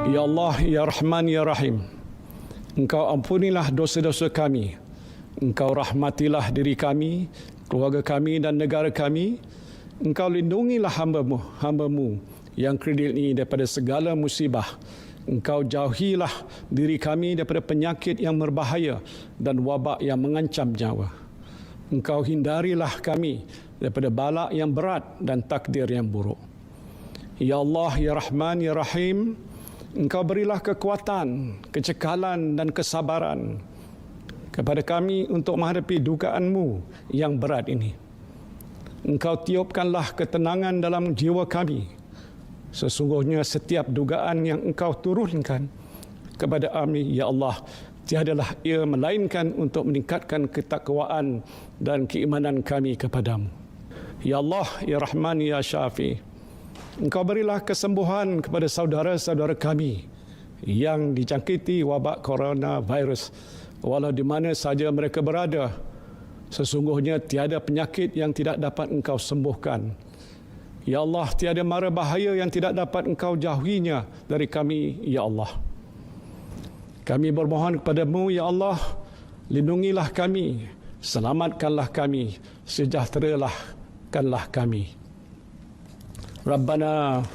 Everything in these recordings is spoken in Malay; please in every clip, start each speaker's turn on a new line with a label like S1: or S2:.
S1: Ya Allah, Ya Rahman, Ya Rahim, Engkau ampunilah dosa-dosa kami. Engkau rahmatilah diri kami, keluarga kami dan negara kami. Engkau lindungilah hamba-Mu yang kredit ini daripada segala musibah. Engkau jauhilah diri kami daripada penyakit yang berbahaya dan wabak yang mengancam nyawa. Engkau hindarilah kami daripada bala yang berat dan takdir yang buruk. Ya Allah, Ya Rahman, Ya Rahim, Engkau berilah kekuatan, kecekalan dan kesabaran kepada kami untuk menghadapi dugaan-Mu yang berat ini. Engkau tiupkanlah ketenangan dalam jiwa kami. Sesungguhnya setiap dugaan yang Engkau turunkan kepada kami, Ya Allah, tiadalah ia melainkan untuk meningkatkan ketakwaan dan keimanan kami kepadamu. Ya Allah, Ya Rahman, Ya Syafi, Engkau berilah kesembuhan kepada saudara-saudara kami yang dijangkiti wabak coronavirus, walau di mana saja mereka berada. Sesungguhnya tiada penyakit yang tidak dapat Engkau sembuhkan. Ya Allah, tiada mara bahaya yang tidak dapat Engkau jauhinya dari kami, Ya Allah. Kami bermohon kepadamu, Ya Allah, lindungilah kami, selamatkanlah kami, sejahterakanlah kami. Rabbana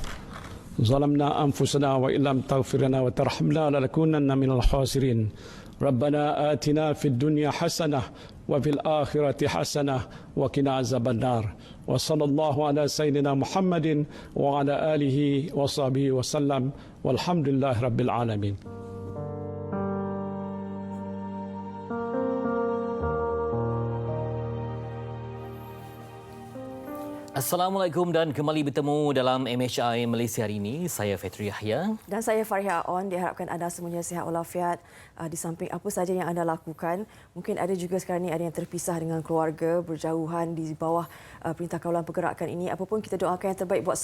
S1: zalamna anfusana wa illam taghfir lana wa tarhamna lanakunanna minal khasirin. Rabbana atina fid dunya hasanah wa fil akhirati hasanah wa qina azabannar. Wa sallallahu ala sayyidina Muhammadin wa ala alihi wa sahbihi wa sallam. Walhamdulillahi rabbil alamin.
S2: Assalamualaikum dan kembali bertemu dalam MHI Malaysia hari ini. Saya Fetri Yahya.
S3: Dan saya Fariha On. Diharapkan anda semuanya sihat walafiat di samping apa saja yang anda lakukan. Mungkin ada juga sekarang ini ada yang terpisah dengan keluarga, berjauhan di bawah Perintah Kawalan Pergerakan ini. Apapun kita doakan yang terbaik buat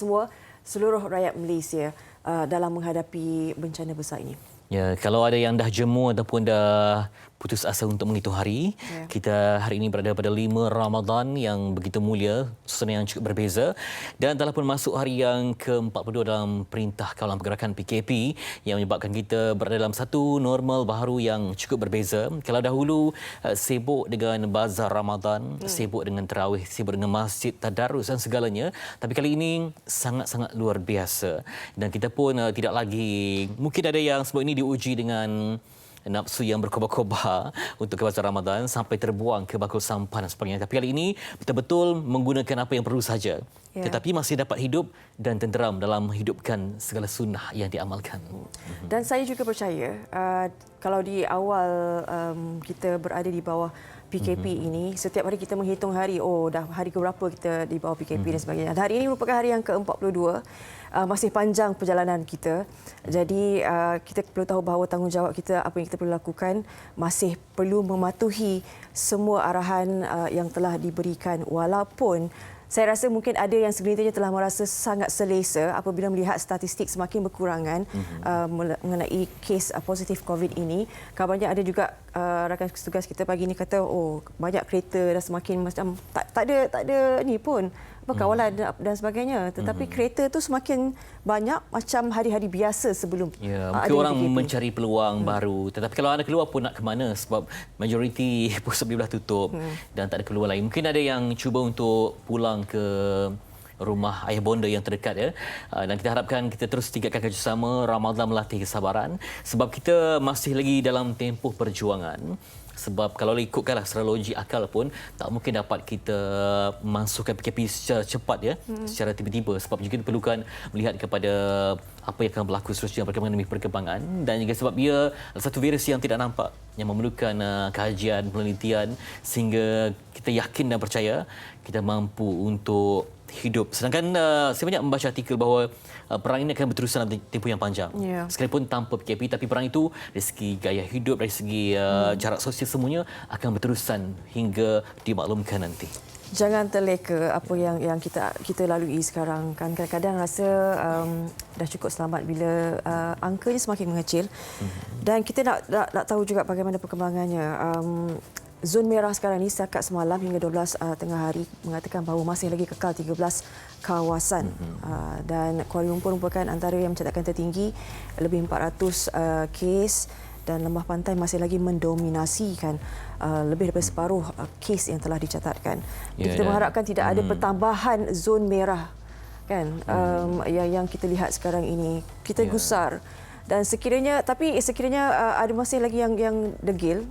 S3: seluruh rakyat Malaysia dalam menghadapi bencana besar ini.
S2: Ya, kalau ada yang dah jemu ataupun dah putus asa untuk menghitung hari, kita hari ini berada pada 5 Ramadan yang begitu mulia, suasana yang cukup berbeza, dan telah pun masuk hari yang ke-42 dalam Perintah Kawalan Pergerakan PKP yang menyebabkan kita berada dalam satu normal baharu yang cukup berbeza. Kalau dahulu sibuk dengan bazar Ramadan, sibuk dengan tarawih, sibuk dengan masjid, tadarus dan segalanya, tapi kali ini sangat-sangat luar biasa. Dan kita pun tidak lagi, mungkin ada yang sebelum ini diuji dengan nafsu yang berkobar-kobar untuk ke bazar Ramadan sampai terbuang ke bakul sampah dan sebagainya. Tapi kali ini betul-betul menggunakan apa yang perlu saja. Tetapi masih dapat hidup dan tenteram dalam menghidupkan segala sunnah yang diamalkan.
S3: Dan saya juga percaya kalau di awal kita berada di bawah PKP ini, setiap hari kita menghitung hari, dah hari keberapa kita di bawah PKP dan sebagainya. Dan hari ini merupakan hari yang ke-42. Masih panjang perjalanan kita. Jadi kita perlu tahu bahawa tanggungjawab kita, apa yang kita perlu lakukan, masih perlu mematuhi semua arahan yang telah diberikan, walaupun saya rasa mungkin ada yang segelintirnya telah merasa sangat selesa apabila melihat statistik semakin berkurangan mengenai kes positif COVID ini. Kabarnya ada juga rakan tugas kita pagi ini kata, banyak kereta dah semakin macam tak ada ni pun kawalan dan sebagainya. Tetapi kereta tu semakin banyak macam hari-hari biasa sebelum.
S2: Ya, mungkin orang mencari peluang baru. Tetapi kalau anda keluar pun nak ke mana? Sebab majoriti pusat beli belah tutup dan tak ada keluar lain. Mungkin ada yang cuba untuk pulang ke rumah ayah bonda yang terdekat dan kita harapkan kita terus tingkatkan kerjasama. Ramadan melatih kesabaran sebab kita masih lagi dalam tempoh perjuangan. Sebab kalau ikutkanlah secara logik akal pun tak mungkin dapat kita masukkan PKP secara cepat secara tiba-tiba, sebab juga diperlukan melihat kepada apa yang akan berlaku seterusnya mengenai perkembangan, dan juga sebab ia satu virus yang tidak nampak yang memerlukan kajian, penelitian sehingga kita yakin dan percaya kita mampu untuk hidup. Sedangkan saya banyak membaca artikel bahawa perang ini akan berterusan dalam tempoh yang panjang. Sekalipun tanpa PKP, tapi perang itu dari segi gaya hidup, dari segi jarak sosial, semuanya akan berterusan hingga dimaklumkan nanti.
S3: Jangan terleka apa yang kita lalui sekarang kan. Kadang-kadang rasa dah cukup selamat bila angkanya semakin mengecil. Dan kita nak tahu juga bagaimana perkembangannya. zon merah sekarang ini setakat semalam hingga 12 tengah hari mengatakan bahawa masih lagi kekal 13 kawasan dan Kuala Lumpur merupakan antara yang mencatatkan tertinggi lebih 400 kes dan Lembah Pantai masih lagi mendominasikan lebih daripada separuh kes yang telah dicatatkan. Kita mengharapkan tidak ada pertambahan zon merah kan yang kita lihat sekarang ini. Kita gusar dan sekiranya ada masih lagi yang degil.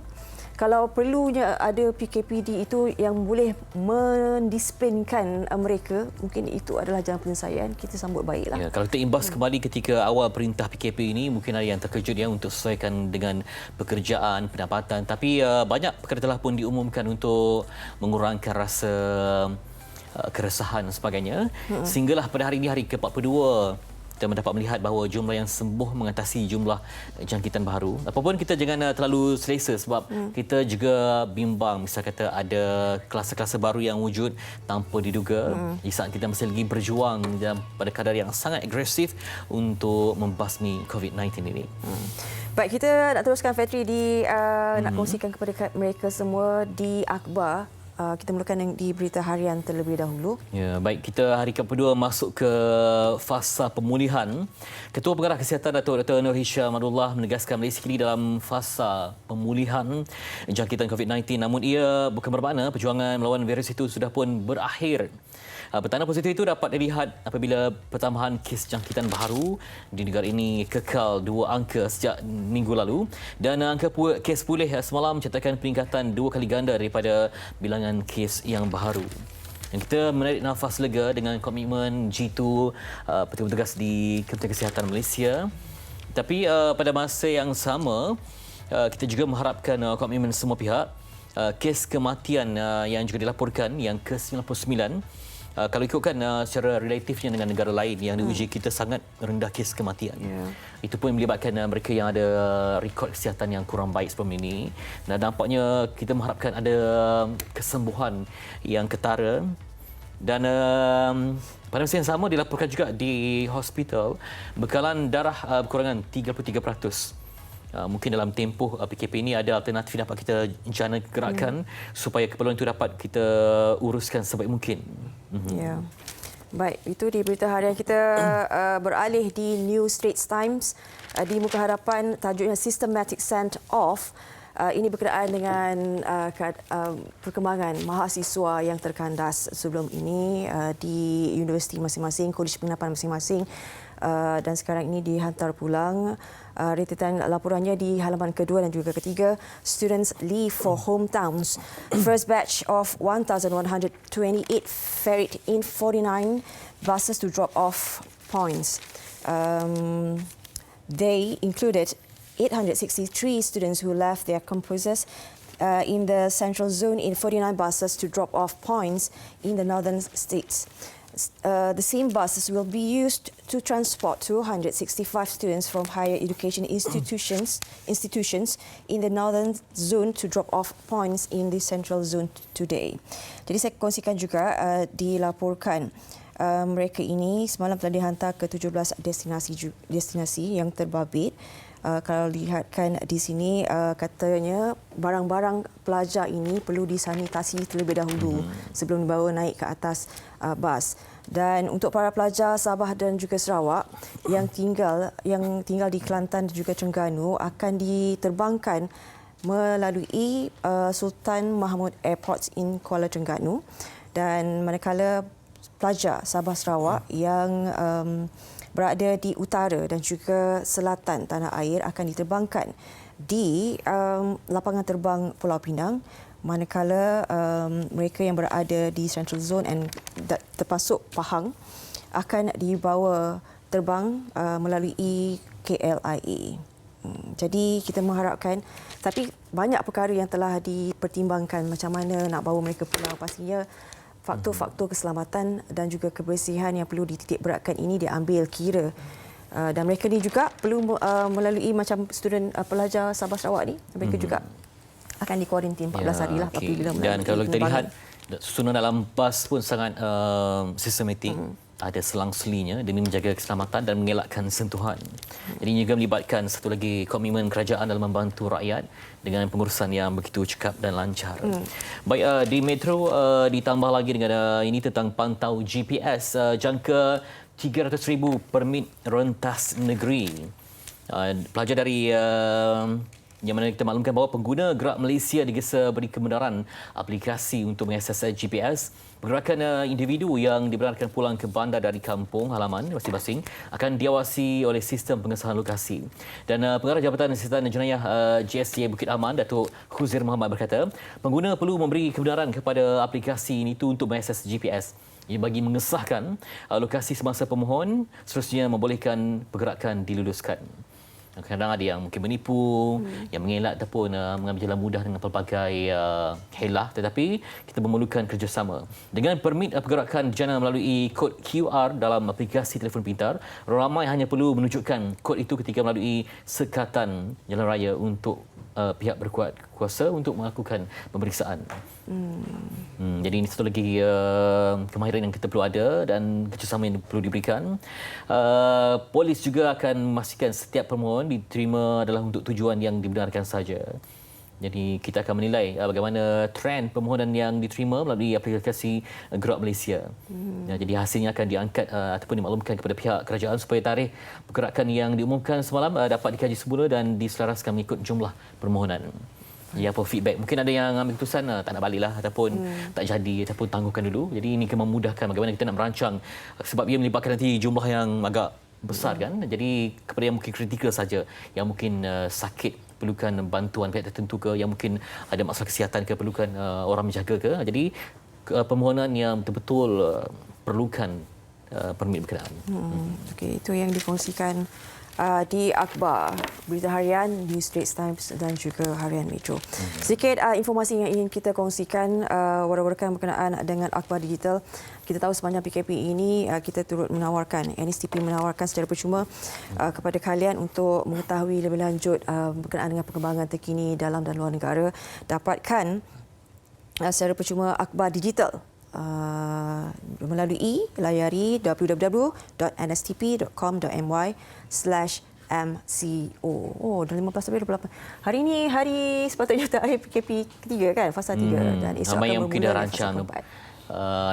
S3: Kalau perlunya ada PKPD itu yang boleh mendisiplinkan mereka, mungkin itu adalah jalan penyelesaian. Kita sambut baiklah.
S2: Ya, kalau terimbas kembali ketika awal perintah PKP ini, mungkin ada yang terkejut ya untuk sesuaikan dengan pekerjaan, pendapatan. Tapi banyak perkara telah pun diumumkan untuk mengurangkan rasa keresahan dan sebagainya. Sehinggalah pada hari ini, hari ke-42, kita mendapat melihat bahawa jumlah yang sembuh mengatasi jumlah jangkitan baru. Apapun kita jangan terlalu selesa sebab kita juga bimbang misal kata ada kelasa-kelasa baru yang wujud tanpa diduga. Di saat kita masih lagi berjuang dalam pada kadar yang sangat agresif untuk membasmi COVID-19 ini.
S3: Baik, kita nak teruskan Fatri nak kongsikan kepada mereka semua di akhbar. Kita mulakan di berita harian terlebih dahulu.
S2: Ya, baik, kita hari ke-2 masuk ke fasa pemulihan. Ketua Pengarah Kesihatan Datuk Dr. Nur Hisham Abdullah menegaskan Malaysia kini dalam fasa pemulihan jangkitan COVID-19. Namun ia bukan bermakna perjuangan melawan virus itu sudah pun berakhir. Petanda positif itu dapat dilihat apabila pertambahan kes jangkitan baru di negara ini kekal 2 angka sejak minggu lalu dan angka kes pulih semalam mencatatkan peningkatan 2 kali ganda daripada bilangan kes yang baru. Dan kita menarik nafas lega dengan komitmen G2 petugas di Kementerian Kesihatan Malaysia. Tapi pada masa yang sama kita juga mengharapkan komitmen semua pihak. Kes kematian yang juga dilaporkan yang ke-99 kalau ikutkan secara relatifnya dengan negara lain yang diuji, kita sangat rendah kes kematian. Itu pun melibatkan mereka yang ada rekod kesihatan yang kurang baik sebelum ini. Dan nampaknya kita mengharapkan ada kesembuhan yang ketara. Dan pada masa yang sama dilaporkan juga di hospital bekalan darah berkurangan 33%. Mungkin dalam tempoh PKP ini ada alternatif dapat kita jana gerakkan supaya keperluan itu dapat kita uruskan sebaik mungkin.
S3: Ya. Baik, itu di berita harian kita. Beralih di New Straits Times. Di muka harapan tajuknya Systematic Send Off. Ini berkenaan dengan perkembangan mahasiswa yang terkandas sebelum ini di universiti masing-masing, kolej penginapan masing-masing dan sekarang ini dihantar pulang. Rentetan laporannya di halaman kedua dan juga ketiga. Students leave for hometowns. First batch of 1,128 ferried in 49 buses to drop off points. They included 863 students who left their campuses in the central zone in 49 buses to drop off points in the northern states. The same buses will be used to transport 265 students from higher education institutions in the northern zone to drop off points in the central zone today. Jadi saya kongsikan juga dilaporkan mereka ini semalam telah dihantar ke 17 destinasi yang terbabit. Kalau lihatkan di sini katanya barang-barang pelajar ini perlu disanitasi terlebih dahulu sebelum dibawa naik ke atas bas. Dan untuk para pelajar Sabah dan juga Sarawak yang tinggal di Kelantan dan juga Terengganu akan diterbangkan melalui Sultan Mahmud Airport in Kuala Terengganu. Dan manakala pelajar Sabah Sarawak yang berada di utara dan juga selatan tanah air akan diterbangkan di lapangan terbang Pulau Pinang, manakala mereka yang berada di Central Zone dan termasuk Pahang akan dibawa terbang melalui KLIA. Jadi kita mengharapkan, tapi banyak perkara yang telah dipertimbangkan macam mana nak bawa mereka pulang. Pastinya faktor-faktor keselamatan dan juga kebersihan yang perlu dititik beratkan ini diambil kira. Dan mereka ni juga perlu melalui macam student pelajar Sabah Sarawak ni, mereka juga akan dikuarantin 14 hari lah apabila
S2: dan kalau kita lihat susunan dalam bas pun sangat sistematik. ada selang-selinya demi menjaga keselamatan dan mengelakkan sentuhan. Jadi juga melibatkan satu lagi komitmen kerajaan dalam membantu rakyat dengan pengurusan yang begitu cekap dan lancar. Baik, di Metro ditambah lagi dengan ini tentang pantau GPS jangka 300,000 permit rentas negeri. Pelajar dari yang mana kita maklumkan bahawa pengguna gerak Malaysia digesa beri kebenaran aplikasi untuk mengakses GPS. Pergerakan individu yang dibenarkan pulang ke bandar dari kampung halaman masing-masing akan diawasi oleh sistem pengesahan lokasi. Dan Pengarah Jabatan Siasatan Jenayah GSTA Bukit Aman, Datuk Huzir Muhammad berkata, pengguna perlu memberi kebenaran kepada aplikasi itu untuk mengakses GPS. Ia bagi mengesahkan lokasi semasa pemohon, seterusnya membolehkan pergerakan diluluskan. Kadang-kadang ada yang mungkin menipu, yang mengelak ataupun mengambil jalan mudah dengan pelbagai helah, tetapi kita memerlukan kerjasama. Dengan permit pergerakan dijana melalui kod QR dalam aplikasi telefon pintar, ramai hanya perlu menunjukkan kod itu ketika melalui sekatan jalan raya untuk pihak berkuat kuasa untuk melakukan pemeriksaan. Jadi ini satu lagi kemahiran yang kita perlu ada dan kerjasama yang perlu diberikan. Polis juga akan memastikan setiap permohon diterima adalah untuk tujuan yang dibenarkan saja. Jadi kita akan menilai bagaimana trend permohonan yang diterima melalui aplikasi Gerak Malaysia. Jadi hasilnya akan diangkat ataupun dimaklumkan kepada pihak kerajaan supaya tarikh pergerakan yang diumumkan semalam dapat dikaji semula dan diselaraskan mengikut jumlah permohonan. Ya, apa feedback? Mungkin ada yang ambil keputusan tak nak balik lah ataupun tak jadi ataupun tangguhkan dulu. Jadi ini akan memudahkan bagaimana kita nak merancang sebab ia melibatkan nanti jumlah yang agak besar kan. Jadi kepada yang mungkin kritikal saja, yang mungkin sakit perlukan bantuan pihak tertentu ke, yang mungkin ada masalah kesihatan ke, perlukan orang menjaga ke. Jadi permohonan yang betul-betul perlukan permit berkenaan.
S3: Okey, itu yang dikongsikan di akhbar Berita Harian, New Straits Times dan juga Harian Metro. Sedikit informasi yang ingin kita kongsikan rakan-rakan berkenaan dengan akhbar digital. Kita tahu sepanjang PKP ini kita turut menawarkan, NSTP menawarkan secara percuma kepada kalian untuk mengetahui lebih lanjut berkenaan dengan perkembangan terkini dalam dan luar negara. Dapatkan secara percuma akhbar digital melalui layari www.nstp.com.my/MCO. Oh, dah 15/28. Hari ini hari sepatutnya terakhir PKP ketiga kan, fasa 3 dan esok
S2: ramai yang
S3: akan
S2: mungkin dah
S3: bermula
S2: rancang
S3: fasa 4.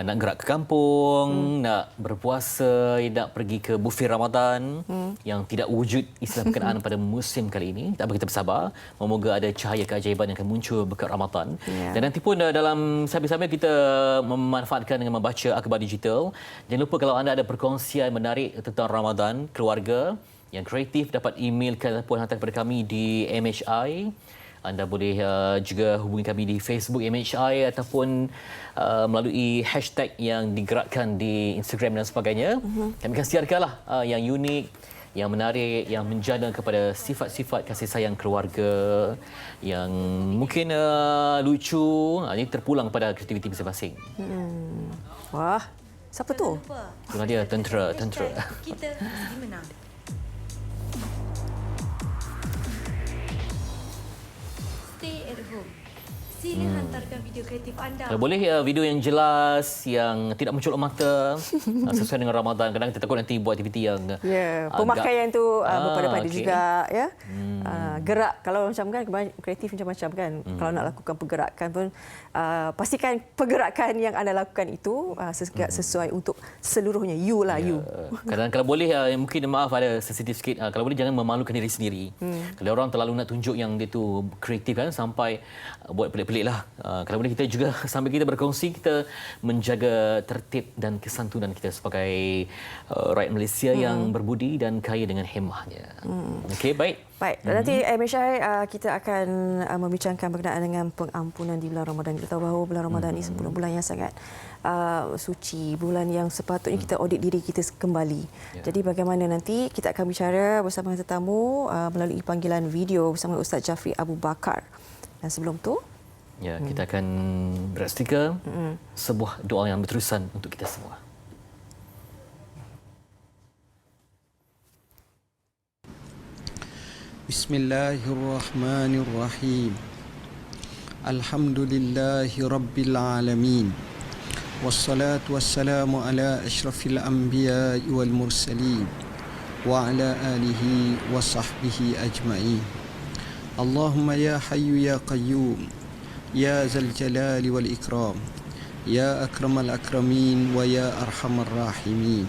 S2: Nak gerak ke kampung, nak berpuasa, nak pergi ke buffet Ramadan yang tidak wujud istilah berkenaan pada musim kali ini. Tak apa, kita bersabar. Semoga ada cahaya keajaiban yang akan muncul berkat Ramadan. Dan nanti pun dalam sambil-sambil kita memanfaatkan dengan membaca akhbar digital. Jangan lupa kalau anda ada perkongsian menarik tentang Ramadan, keluarga yang kreatif, dapat emailkan ataupun hantar kepada kami di MHI. Anda boleh juga hubungi kami di Facebook MHI ataupun melalui hashtag yang digerakkan di Instagram dan sebagainya. Kami akan siarkanlah yang unik, yang menarik, yang menjana kepada sifat-sifat kasih sayang keluarga yang mungkin lucu. Ini terpulang pada aktiviti masing-masing.
S3: Wah, siapa tu?
S2: Itulah dia, tentera.
S4: Kita mesti menang. Stay at home. Sila hantarkan video kreatif anda.
S2: Kalau boleh video yang jelas, yang tidak mencolok mata, sesuai dengan Ramadan. Kadang kita takut nanti buat aktiviti yang
S3: pemakaian tu berpada-pada juga ya. Gerak kalau macam kan kreatif macam-macam kan. Kalau nak lakukan pergerakan pun pastikan pergerakan yang anda lakukan itu sesuai untuk seluruhnya you.
S2: Kadang kalau boleh mungkin maaf ada sensitif sikit. Kalau boleh jangan memalukan diri sendiri. Kalau orang terlalu nak tunjuk yang dia tu kreatif kan sampai buat pelik-pelik lah. Kalau boleh kita juga sambil kita berkongsi, kita menjaga tertib dan kesantunan kita sebagai rakyat Malaysia yang berbudi dan kaya dengan hemahnya. Okey, baik.
S3: Nanti MHI kita akan membincangkan berkenaan dengan pengampunan di bulan Ramadan. Kita tahu bahawa bulan Ramadan ini bulan yang sangat suci, bulan yang sepatutnya kita audit diri kita kembali. Jadi bagaimana nanti kita akan bicara bersama tetamu melalui panggilan video bersama Ustaz Jafri Abu Bakar. Dan sebelum tu
S2: kita akan beretika sebuah doa yang berterusan untuk kita semua.
S5: Bismillahirrahmanirrahim. Alhamdulillahi rabbil alamin. والصلاة والسلام على أشرف الأنبياء والمرسلين وعلى آله وصحبه أجمعين. اللهم يا حي يا قيوم يا ذا الجلال والإكرام يا أكرم الأكرمين ويا أرحم الراحمين.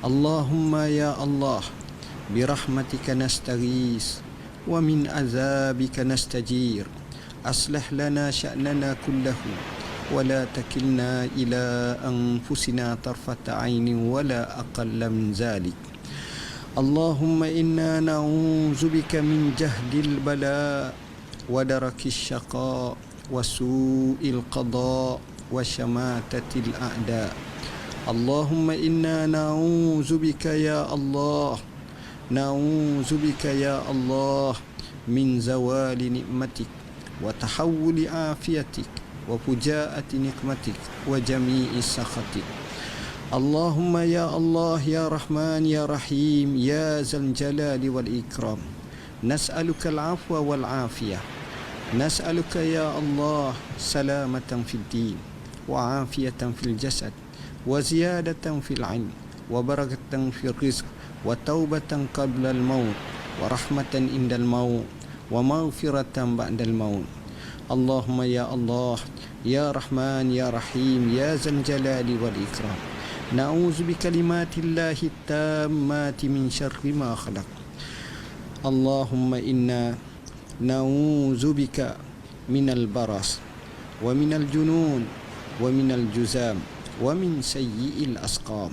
S5: اللهم يا الله برحمتك نستغيث ومن عذابك نستجير. أصلح لنا شأننا كله ولا تكلنا إلى أنفسنا طرفة عين ولا أقل من ذلك. اللهم إنا نعوذ بك من جهد البلاء ودرك الشقاء وسوء القضاء وشماتة الأعداء. اللهم إنا نعوذ بك يا الله نعوذ بك يا الله من زوال نعمتك وتحول عافيتك وفجاءة نقمتك وجميع سخطك. اللهم يا الله يا رحمن يا رحيم يا ذا الجلال والإكرام نسألك العفو والعافية. نسألك يا الله سلامة في الدين وعافية في الجسد وزيادة في العلم وبركة في الرزق وتوبة قبل الموت ورحمة عند الموت ومغفرة بعد الموت. اللهم يا الله يا رحمن يا رحيم يا ذا الجلال والإكرام نعوذ بكلمات الله التامات من شر ما خلق. اللهم إنا نعوذ بك من البرص ومن الجنون ومن الجذام ومن سيء الأسقام.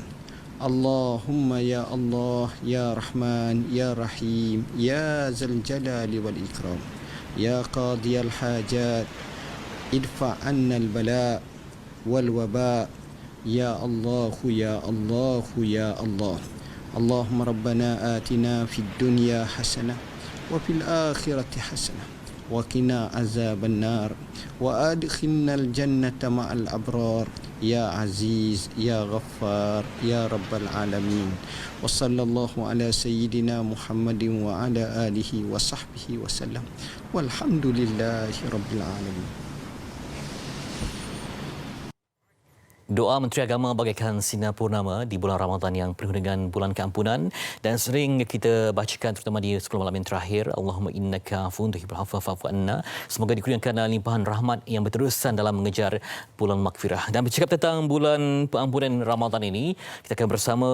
S5: اللهم يا الله يا رحمن يا رحيم يا ذا الجلال والإكرام يا قاضي الحاجات ادفع عنا البلاء والوباء يا الله يا الله يا الله. اللهم ربنا آتنا في الدنيا حسنة وفي الآخرة حسنة وقنا عذاب النار وأدخلنا الجنة مع الأبرار يا عزيز يا غفار يا رب العالمين. وصلى الله على سيدنا محمد وعلى آله وصحبه وسلم والحمد لله رب العالمين.
S2: Doa Menteri Agama bagaikan sinar purnama di bulan Ramadan yang penuh dengan bulan keampunan dan sering kita bacakan terutama di 10 malam yang terakhir, Allahumma innaka afuwun tuhibbul afwa fa'fu anna. Semoga dikurniakan limpahan rahmat yang berterusan dalam mengejar bulan maghfirah. Dan bercakap tentang bulan pengampunan Ramadan ini, kita akan bersama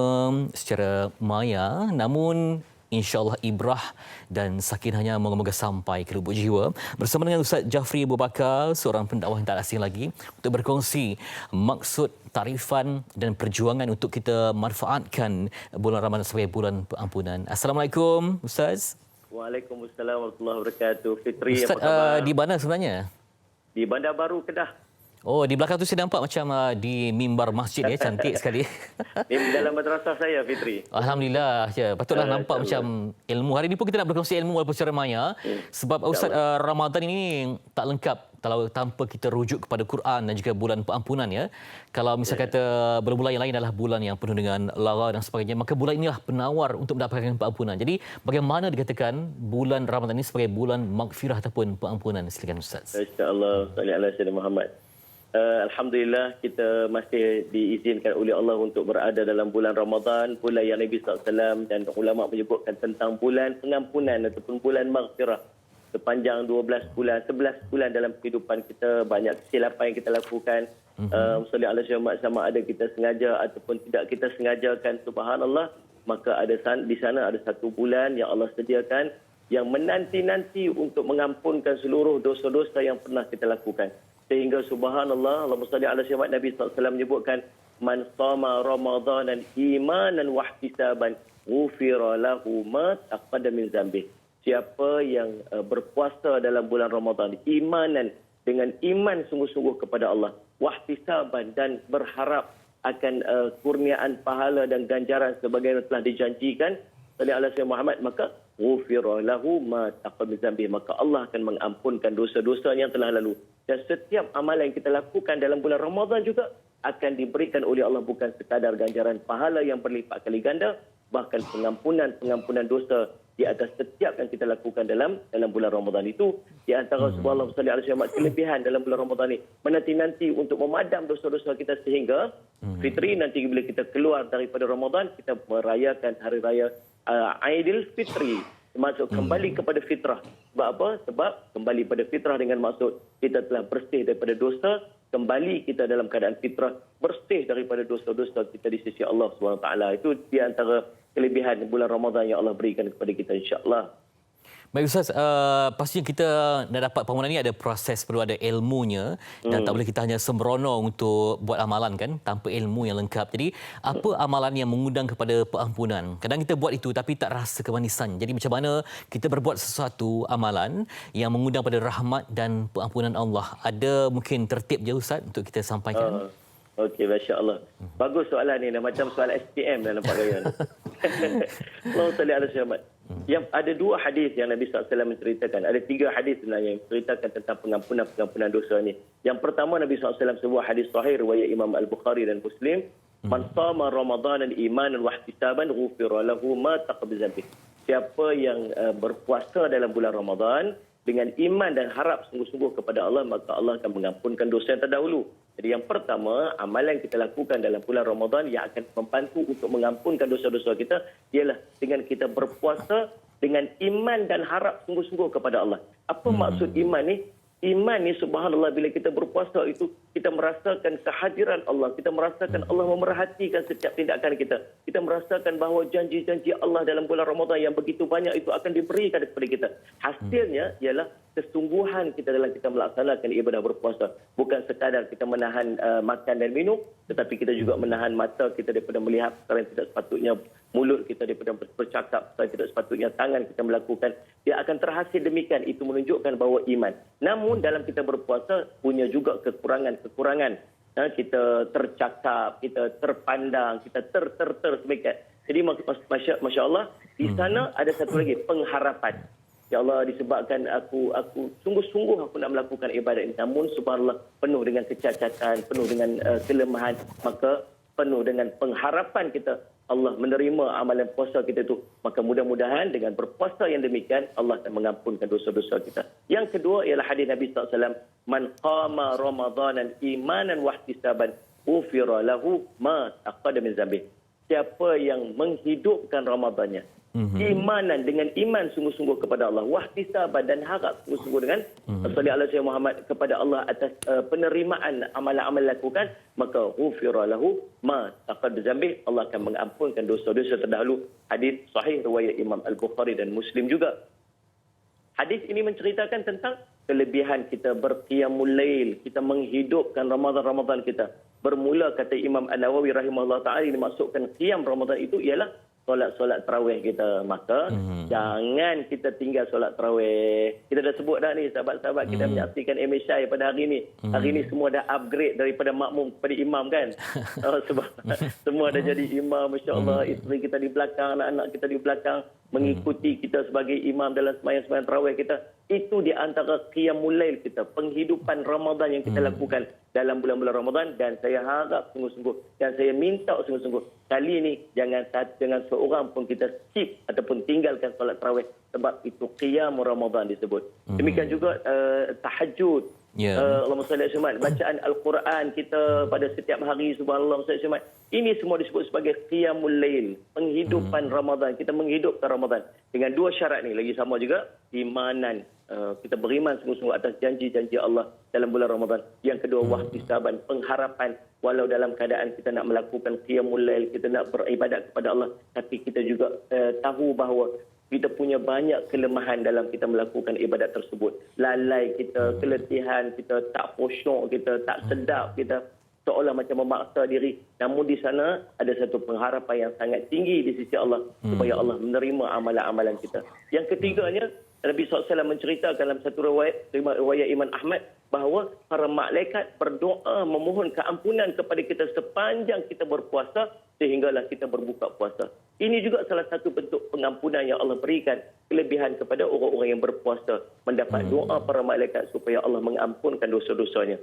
S2: secara maya namun InsyaAllah ibrah dan sakinahnya moga-moga sampai ke lubuk jiwa. Bersama dengan Ustaz Jafri Abu Bakar, seorang pendakwah yang tak asing lagi, untuk berkongsi maksud, tarifan dan perjuangan untuk kita manfaatkan bulan Ramadan sebagai bulan pengampunan. Assalamualaikum Ustaz.
S6: Waalaikumsalam warahmatullahi wabarakatuh. Fitri,
S2: Ustaz,
S6: apa khabar?
S2: di mana sebenarnya?
S6: Di Bandar Baru, Kedah.
S2: Oh, di belakang tu saya nampak macam di mimbar masjid ya, cantik sekali.
S6: Ini dalam madrasah saya, Fitri.
S2: Alhamdulillah. Ya, patutlah nampak macam ilmu. Hari ini pun kita nak berkongsi ilmu walaupun secara maya. Sebab Ustaz, Ramadan ini tak lengkap kalau tanpa kita rujuk kepada Quran dan juga bulan pengampunan ya. Kalau misal kata bulan-bulan yang lain adalah bulan yang penuh dengan lara dan sebagainya, maka bulan inilah penawar untuk mendapatkan pengampunan. Jadi bagaimana dikatakan bulan Ramadan ini sebagai bulan maghfirah ataupun pengampunan? Silakan Ustaz.
S6: Insya-Allah, salli ala sayyidina Muhammad. Alhamdulillah kita masih diizinkan oleh Allah untuk berada dalam bulan Ramadan, bulan yang Nabi SAW dan ulama menyebutkan tentang bulan pengampunan ataupun bulan maghfirah. Sepanjang 12 bulan, 11 bulan dalam kehidupan kita, banyak kesilapan yang kita lakukan. Salli ala sayyidina Muhammad, sama ada kita sengaja ataupun tidak kita sengajakan, subhanallah, maka ada di sana ada satu bulan yang Allah sediakan yang menanti-nanti untuk mengampunkan seluruh dosa-dosa yang pernah kita lakukan. Sehingga subhanallah, Allahumma salli ala sayyidina Nabi SAW menyebutkan man shama ramadanan imanan wa ihtisaban ghufira lahu ma taqaddama min dzambi. Siapa yang berpuasa dalam bulan Ramadan imanan dengan iman sungguh-sungguh kepada Allah, wa ihtisaban dan berharap akan kurniaan pahala dan ganjaran sebagaimana telah dijanjikan oleh Allah Sayyidina Muhammad, maka ghufira lahu ma taqaddama min dzambi, maka Allah akan mengampunkan dosa-dosa yang telah lalu. Dan setiap amalan yang kita lakukan dalam bulan Ramadan juga akan diberikan oleh Allah bukan sekadar ganjaran pahala yang berlipat kali ganda, bahkan pengampunan dosa di atas setiap yang kita lakukan dalam bulan Ramadan itu. Di antara subhanallah sallallahu alaihi wasallam kelebihan dalam bulan Ramadan ini menanti-nanti untuk memadam dosa-dosa kita sehingga fitri nanti bila kita keluar daripada Ramadan kita merayakan hari raya Aidil Fitri, maksud kembali kepada fitrah. Sebab apa? Sebab kembali pada fitrah dengan maksud kita telah bersih daripada dosa, kembali kita dalam keadaan fitrah, bersih daripada dosa-dosa kita di sisi Allah SWT. Itu di antara kelebihan bulan Ramadan yang Allah berikan kepada kita, insya-Allah.
S2: Baik Ustaz, pastinya kita dah dapat permohonan ini ada proses, perlu ada ilmunya dan tak boleh kita hanya sembrono untuk buat amalan kan tanpa ilmu yang lengkap. Jadi apa amalan yang mengundang kepada pengampunan? Kadang kita buat itu tapi tak rasa kemanisan. Jadi macam mana kita berbuat sesuatu amalan yang mengundang pada rahmat dan pengampunan Allah? Ada mungkin tertib je Ustaz untuk kita sampaikan?
S6: Okey, masya-Allah. Bagus soalan ni, macam soalan SPM dah nampak gaya ni. Allahu salli ala Muhammad. Yang ada 2 hadis yang Nabi SAW menceritakan. Ada 3 hadis sebenarnya yang menceritakan tentang pengampunan dosa ni. Yang pertama, Nabi SAW sebuah hadis sahih riwayat Imam Al-Bukhari dan Muslim. Man shama Ramadanan imanan wa ihtisaban ghufira lahu ma taqaddama dzambi. Siapa yang berpuasa dalam bulan Ramadan dengan iman dan harap sungguh-sungguh kepada Allah, maka Allah akan mengampunkan dosa yang terdahulu. Jadi yang pertama, amalan yang kita lakukan dalam bulan Ramadan yang akan membantu untuk mengampunkan dosa-dosa kita ialah dengan kita berpuasa dengan iman dan harap sungguh-sungguh kepada Allah. Apa maksud iman ni? Iman ni subhanallah, bila kita berpuasa itu kita merasakan kehadiran Allah, kita merasakan Allah memerhatikan setiap tindakan kita. Kita merasakan bahawa janji-janji Allah dalam bulan Ramadan yang begitu banyak itu akan diberikan kepada kita. Hasilnya ialah kesungguhan kita dalam kita melaksanakan ibadah berpuasa. Bukan sekadar kita menahan makan dan minum, tetapi kita juga menahan mata kita daripada melihat perkara yang tidak sepatutnya, mulut kita daripada bercakap perkara yang tidak sepatutnya, tangan kita melakukan. Dia akan terhasil demikian. Itu menunjukkan bahawa iman. Namun dalam kita berpuasa punya juga kekurangan-kekurangan. Kita tercakap, kita terpandang, kita semikian. Jadi Masya Allah, di sana ada satu lagi, pengharapan. Ya Allah, disebabkan aku sungguh-sungguh aku nak melakukan ibadat ini, namun subhanallah penuh dengan kecacatan, penuh dengan kelemahan, maka penuh dengan pengharapan kita Allah menerima amalan puasa kita itu. Maka mudah-mudahan dengan berpuasa yang demikian Allah akan mengampunkan dosa-dosa kita. Yang kedua ialah hadis Nabi SAW, man qama ramadanan imanan wa ihtisaban ghufira lahu ma taqaddama min dzambi. Siapa yang menghidupkan Ramadannya imanan dengan iman sungguh-sungguh kepada Allah, wahtisaban dan harap sungguh-sungguh dengan sallallahu alaihi Muhammad kepada Allah atas penerimaan amalan-amalan lakukan, maka ghufira lahu ma taqaddama dzambi. Allah akan mengampunkan dosa-dosa terdahulu. Hadis sahih riwayat Imam Al-Bukhari dan Muslim juga. Hadis ini menceritakan tentang kelebihan kita berqiyamul lail, kita menghidupkan Ramadan kita. Bermula kata Imam An-Nawawi rahimahullah ta'ala, dimaksudkan qiyam Ramadan itu ialah solat tarawih kita. Maka jangan kita tinggal solat tarawih. Kita dah sebut dah ni, sahabat-sahabat kita menyaksikan MSI pada hari ni. Hari ni semua dah upgrade daripada makmum kepada imam kan. Sebab semua dah jadi imam, masya-Allah. Isteri kita di belakang, anak-anak kita di belakang mengikuti kita sebagai imam dalam sembahyang tarawih kita. Itu di antara qiyamul lail kita, penghidupan Ramadan yang kita lakukan dalam bulan-bulan Ramadan. Dan saya harap sungguh-sungguh, dan saya minta sungguh-sungguh, kali ini jangan seorang pun kita skip ataupun tinggalkan solat tarawih, sebab itu qiyam Ramadan disebut. Demikian juga tahajud. Allahumma salli ala Muhammad, bacaan Al-Quran kita pada setiap hari, subhanallah, salli ala Muhammad. Ini semua disebut sebagai qiyamul lail, penghidupan Ramadan. Kita menghidupkan Ramadan dengan 2 syarat ni lagi sama juga, imanan. Kita beriman sungguh-sungguh atas janji-janji Allah dalam bulan Ramadan. Yang kedua, wahtisaban, pengharapan. Walau dalam keadaan kita nak melakukan qiyamul lail, kita nak beribadat kepada Allah, tapi kita juga tahu bahawa kita punya banyak kelemahan dalam kita melakukan ibadat tersebut. Lalai kita, keletihan kita, tak khusyuk kita, tak sedap kita, seolah macam memaksa diri. Namun di sana ada satu pengharapan yang sangat tinggi di sisi Allah, supaya Allah menerima amalan-amalan kita. Yang ketiganya, Nabi SAW menceritakan dalam satu riwayat Imam Ahmad bahawa para malaikat berdoa memohon keampunan kepada kita sepanjang kita berpuasa sehinggalah kita berbuka puasa. Ini juga salah satu bentuk pengampunan yang Allah berikan, kelebihan kepada orang-orang yang berpuasa, mendapat doa para malaikat supaya Allah mengampunkan dosa-dosanya.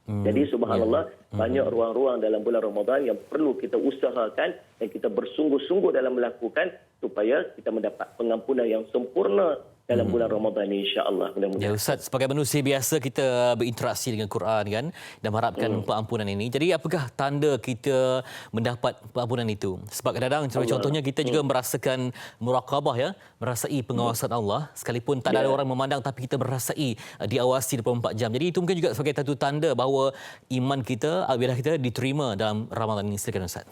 S6: Jadi subhanallah, banyak ruang-ruang dalam bulan Ramadan yang perlu kita usahakan dan kita bersungguh-sungguh dalam melakukan supaya kita mendapat pengampunan yang sempurna dalam bulan Ramadan ini, insya-Allah.
S2: Ya Ustaz, sebagai manusia biasa kita berinteraksi dengan Quran kan dan mengharapkan pengampunan ini. Jadi apakah tanda kita mendapat pengampunan itu? Sebab kadang-kadang contohnya kita juga merasakan muraqabah ya, merasai pengawasan Allah sekalipun tak ada orang memandang, tapi kita merasai diawasi 24 jam. Jadi itu mungkin juga sebagai satu tanda bahawa iman kita, ibadah kita diterima dalam Ramadan ini. Silakan Ustaz.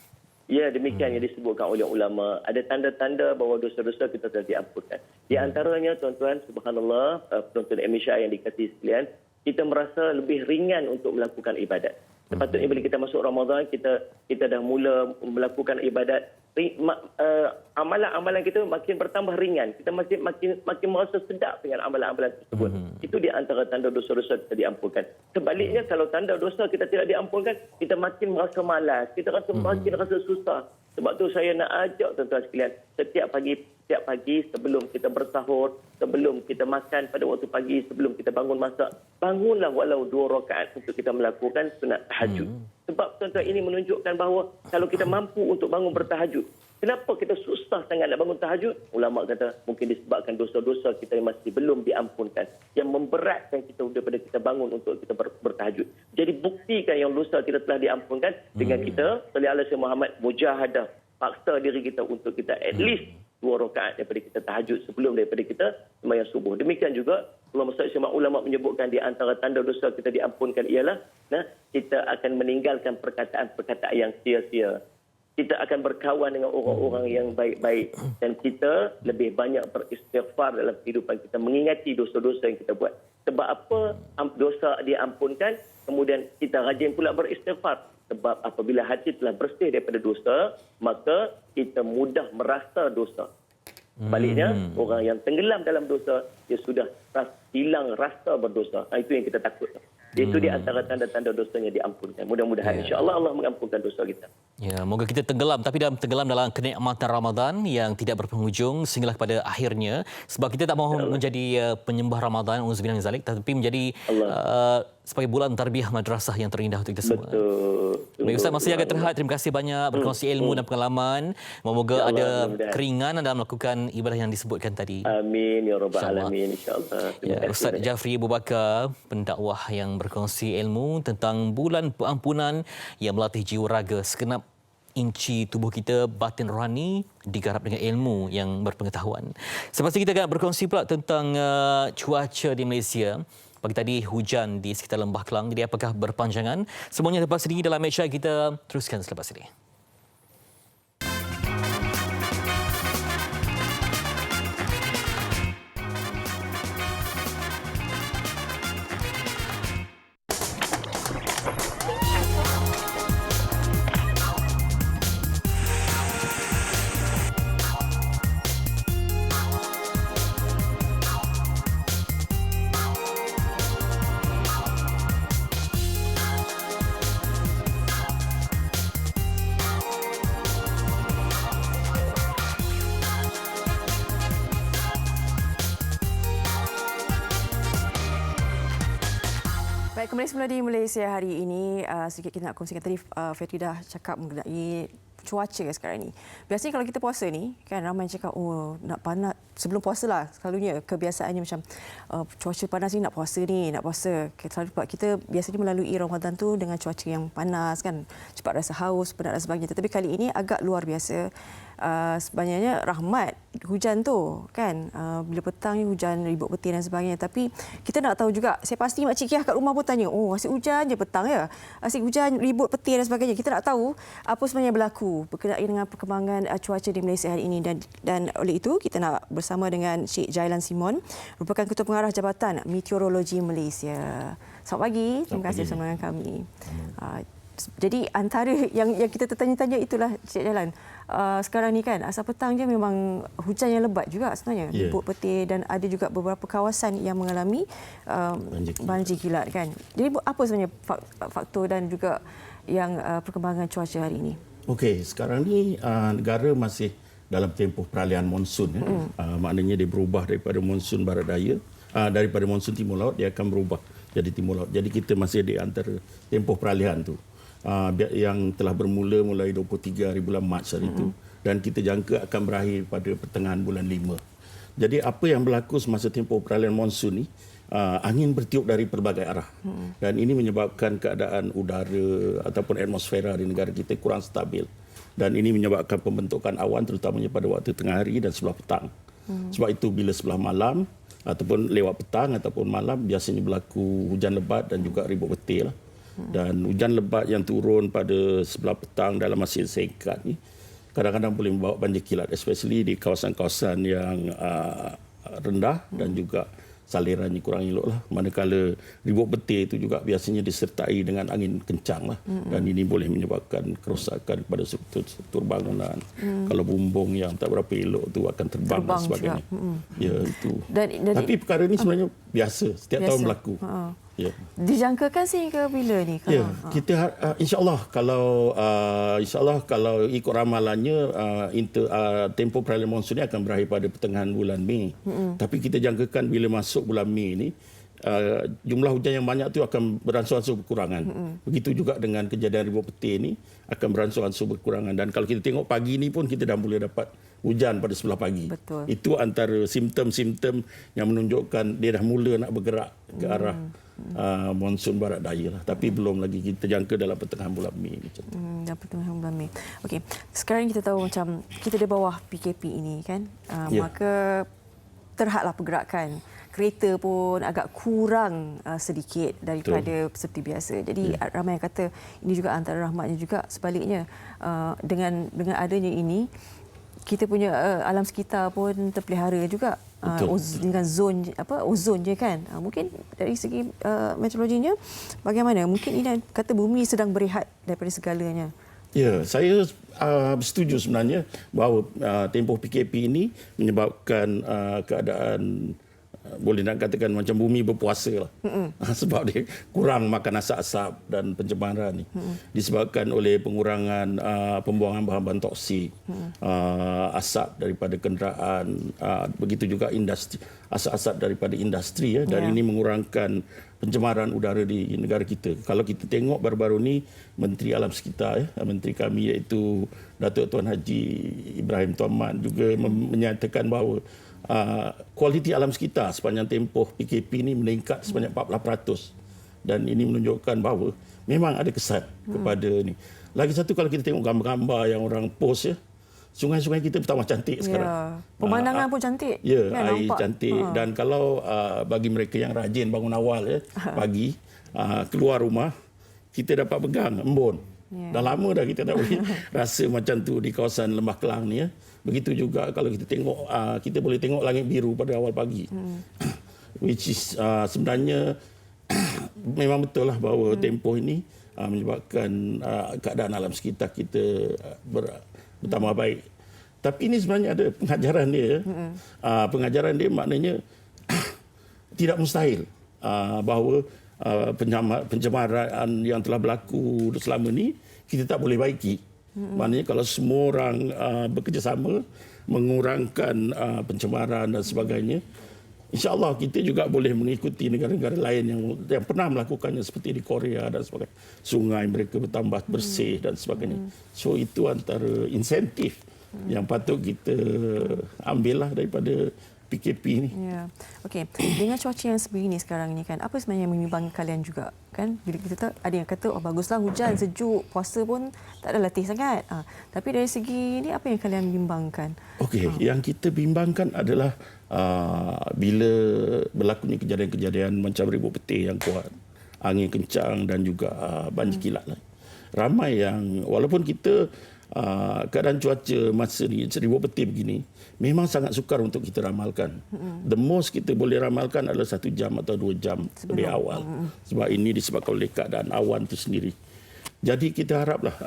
S6: Ya, demikian yang disebutkan oleh ulama. Ada tanda-tanda bahawa dosa-dosa kita telah diampunkan. Di antaranya, tuan-tuan, subhanallah, penonton Indonesia yang dikasihi sekalian, kita merasa lebih ringan untuk melakukan ibadat. Sepatutnya bila kita masuk Ramadan, kita dah mula melakukan ibadat, amalan-amalan kita makin bertambah ringan. Kita makin merasa sedap dengan amalan-amalan tersebut. Itu di antara tanda dosa-dosa kita diampunkan. Sebaliknya, kalau tanda dosa kita tidak diampunkan, kita makin merasa malas, kita makin rasa susah. Sebab tu saya nak ajak tuan-tuan sekalian, setiap pagi sebelum kita bersahur, sebelum kita makan pada waktu pagi, sebelum kita bangun masak, bangunlah walau 2 rakaat untuk kita melakukan sunat tahajud. Sebab tuan-tuan, ini menunjukkan bahawa kalau kita mampu untuk bangun bertahajud, kenapa kita susah sangat nak bangun tahajud? Ulama kata mungkin disebabkan dosa-dosa kita yang masih belum diampunkan, yang memberatkan kita daripada kita bangun untuk kita bertahajud. Jadi buktikan yang dosa kita telah diampunkan dengan kita sallallahu alaihi Muhammad mujahadah, paksa diri kita untuk kita at least 2 rakaat daripada kita tahajud sebelum daripada kita sembahyang subuh. Demikian juga ulama menyebutkan di antara tanda dosa kita diampunkan ialah kita akan meninggalkan perkataan-perkataan yang sia-sia. Kita akan berkawan dengan orang-orang yang baik-baik dan kita lebih banyak beristighfar dalam kehidupan kita, mengingati dosa-dosa yang kita buat. Sebab apa dosa diampunkan, kemudian kita rajin pula beristighfar. Sebab apabila hati telah bersih daripada dosa, maka kita mudah merasa dosa. Sebaliknya, orang yang tenggelam dalam dosa, dia sudah hilang rasa berdosa. Itu yang kita takut. Itu di antara tanda-tanda dosanya diampunkan. Mudah-mudahan insya-Allah Allah mengampunkan dosa kita.
S2: Ya, moga kita tenggelam, tapi tenggelam dalam kenikmatan Ramadan yang tidak berpenghujung sehinggalah pada akhirnya. Sebab kita tak mahu menjadi penyembah Ramadan, auzubillahi min zalik, tapi menjadi sebagai bulan tarbiyah madrasah yang terindah untuk kita semua. Baik Ustaz, masa yang agak terhad. Terima kasih banyak berkongsi ilmu dan pengalaman. Moga ada keringanan dalam melakukan ibadah yang disebutkan tadi.
S6: Amin ya rabbal alamin, insya-Allah.
S2: Ya, Ustaz Jafri Abu Bakar, pendakwah yang berkongsi ilmu tentang bulan pengampunan yang melatih jiwa raga segenap inci tubuh kita, batin rohani digarap dengan ilmu yang berpengetahuan. Selepas ini kita akan berkongsi pula tentang cuaca di Malaysia. Pagi tadi hujan di sekitar Lembah Kelang. Jadi apakah berpanjangan? Semuanya lepas ini dalam Malaysia, kita teruskan selepas ini.
S3: Baik, kembali semula di Malaysia hari ini. Sedikit kita nak kongsikan tadi, Fetri dah cakap mengenai cuaca sekarang ni. Biasanya kalau kita puasa ni, kan ramai cakap, oh nak panas. Sebelum puasa lah, selalunya kebiasaannya macam cuaca panas ni nak puasa ni, nak puasa. Kita biasanya melalui Ramadan tu dengan cuaca yang panas kan. Cepat rasa haus, penat dan sebagainya. Tetapi kali ini agak luar biasa. Sebenarnya rahmat hujan tu kan, bila petang ni hujan ribut petir dan sebagainya, tapi kita nak tahu juga, saya pasti Makcik Kiah kat rumah pun tanya, oh asyik hujan je petang ya, asyik hujan ribut petir dan sebagainya. Kita nak tahu apa sebenarnya berlaku berkenaan dengan perkembangan cuaca di Malaysia hari ini, dan oleh itu kita nak bersama dengan Sheikh Jailan Simon, merupakan Ketua Pengarah Jabatan Meteorologi Malaysia. Selamat pagi, terima kasih bersama dengan kami. Jadi antara yang kita tertanya-tanya itulah Cik Jailan. Sekarang ni kan asal petang je memang hujan yang lebat juga sebenarnya. Ribut petir, dan ada juga beberapa kawasan yang mengalami banjir kilat kan. Jadi apa sebenarnya faktor dan juga yang perkembangan cuaca hari ini?
S7: Okey, sekarang ni negara masih dalam tempoh peralihan monsun. Maknanya dia berubah daripada monsun barat daya, daripada monsun timur laut dia akan berubah jadi timur laut. Jadi kita masih di antara tempoh peralihan tu. Yang telah bermula mulai 23 hari bulan Mac hari itu, dan kita jangka akan berakhir pada pertengahan bulan 5. Jadi apa yang berlaku semasa tempoh peralihan monsun ni, angin bertiup dari pelbagai arah, dan ini menyebabkan keadaan udara ataupun atmosfera di negara kita kurang stabil, dan ini menyebabkan pembentukan awan terutamanya pada waktu tengah hari dan sebelah petang. Sebab itu bila sebelah malam ataupun lewat petang ataupun malam biasanya berlaku hujan lebat dan juga ribut petir lah. Dan hujan lebat yang turun pada sebelah petang dalam masa singkat ni kadang-kadang boleh membawa banjir kilat, especially di kawasan-kawasan yang rendah dan juga salirannya kurang elok lah. Manakala ribut petir itu juga biasanya disertai dengan angin kencang lah, dan ini boleh menyebabkan kerosakan kepada struktur bangunan. Kalau bumbung yang tak berapa elok tu akan terbang dan sebagainya. Ya, itu. Tapi perkara ini sebenarnya biasa, setiap tahun berlaku. Ya.
S3: Dijangkakan sehingga bila ni?
S7: Ya, kita insya-Allah kalau ikut ramalannya tempoh peralihan monsun ini akan berakhir pada pertengahan bulan Mei. Tapi kita jangkakan bila masuk bulan Mei ini jumlah hujan yang banyak tu akan beransur-ansur berkurangan. Begitu juga dengan kejadian ribut petir ni akan beransur-ansur berkurangan, dan kalau kita tengok pagi ni pun kita dah boleh dapat hujan pada sebelah pagi.
S3: Betul.
S7: Itu antara simptom-simptom yang menunjukkan dia dah mula nak bergerak ke arah monsun barat daya lah. Tapi belum lagi, kita jangka dalam pertengahan bulan Mei macam tu.
S3: Dalam pertengahan bulan Mei. Okey, sekarang kita tahu macam kita di bawah PKP ini kan, maka terhadlah pergerakan kereta pun agak kurang sedikit daripada seperti biasa. Jadi ramai yang kata ini juga antara rahmatnya juga sebaliknya, dengan adanya ini kita punya alam sekitar pun terpelihara juga. Dengan ozon je kan. Mungkin dari segi meteorologinya bagaimana? Mungkin ini kata bumi sedang berehat daripada segalanya.
S7: Ya, saya setuju sebenarnya bahawa tempoh PKP ini menyebabkan keadaan boleh nak katakan macam bumi berpuasa lah. Sebab dia kurang makan asap-asap dan pencemaran ni. Disebabkan oleh pengurangan pembuangan bahan-bahan toksik, asap daripada kenderaan, begitu juga industri, asap-asap daripada industri ya, dan ini mengurangkan pencemaran udara di negara kita. Kalau kita tengok baru-baru ni Menteri Alam Sekitar Menteri kami iaitu Datuk Tuan Haji Ibrahim Tuan Mat juga menyatakan bahawa kualiti alam sekitar sepanjang tempoh PKP ini meningkat sebanyak 40%, dan ini menunjukkan bahawa memang ada kesan kepada ni. Lagi satu, kalau kita tengok gambar-gambar yang orang post ya, sungai-sungai kita bertambah cantik sekarang.
S3: Pemandangan pun cantik.
S7: Ya,
S3: kan,
S7: air nampak cantik. Dan kalau bagi mereka yang rajin bangun awal ya, pagi keluar rumah, kita dapat pegang embun. Dah lama dah kita tak boleh rasa macam tu di kawasan Lembah Kelang ni ya. Begitu juga kalau kita tengok, kita boleh tengok langit biru pada awal pagi. Which is sebenarnya memang betul lah bahawa tempoh ini menyebabkan keadaan alam sekitar kita bertambah baik. Tapi ini sebenarnya ada pengajaran dia. Pengajaran dia maknanya tidak mustahil bahawa pencemaran yang telah berlaku selama ini kita tak boleh baiki. Maknanya kalau semua orang bekerjasama mengurangkan pencemaran dan sebagainya, insya-Allah kita juga boleh mengikuti negara-negara lain yang pernah melakukannya seperti di Korea dan sebagainya. Sungai mereka bertambah bersih dan sebagainya. So itu antara insentif yang patut kita ambillah daripada PKP ni.
S3: Ya. Okey, dengan cuaca yang sebegini sekarang ini kan, apa sebenarnya yang membimbangkan kalian juga kan? Bila kita ada yang kata baguslah hujan, sejuk, puasa pun tak ada latih sangat. Tapi dari segi ini apa yang kalian bimbangkan?
S7: Okey, yang kita bimbangkan adalah bila berlakunya kejadian-kejadian macam ribut petir yang kuat, angin kencang dan juga banjir kilat lah. Ramai yang walaupun kita keadaan cuaca masa ni ribut petir begini memang sangat sukar untuk kita ramalkan. The most kita boleh ramalkan adalah 1 jam atau 2 jam lebih awal. Sebab ini disebabkan oleh keadaan awan itu sendiri. Jadi kita haraplah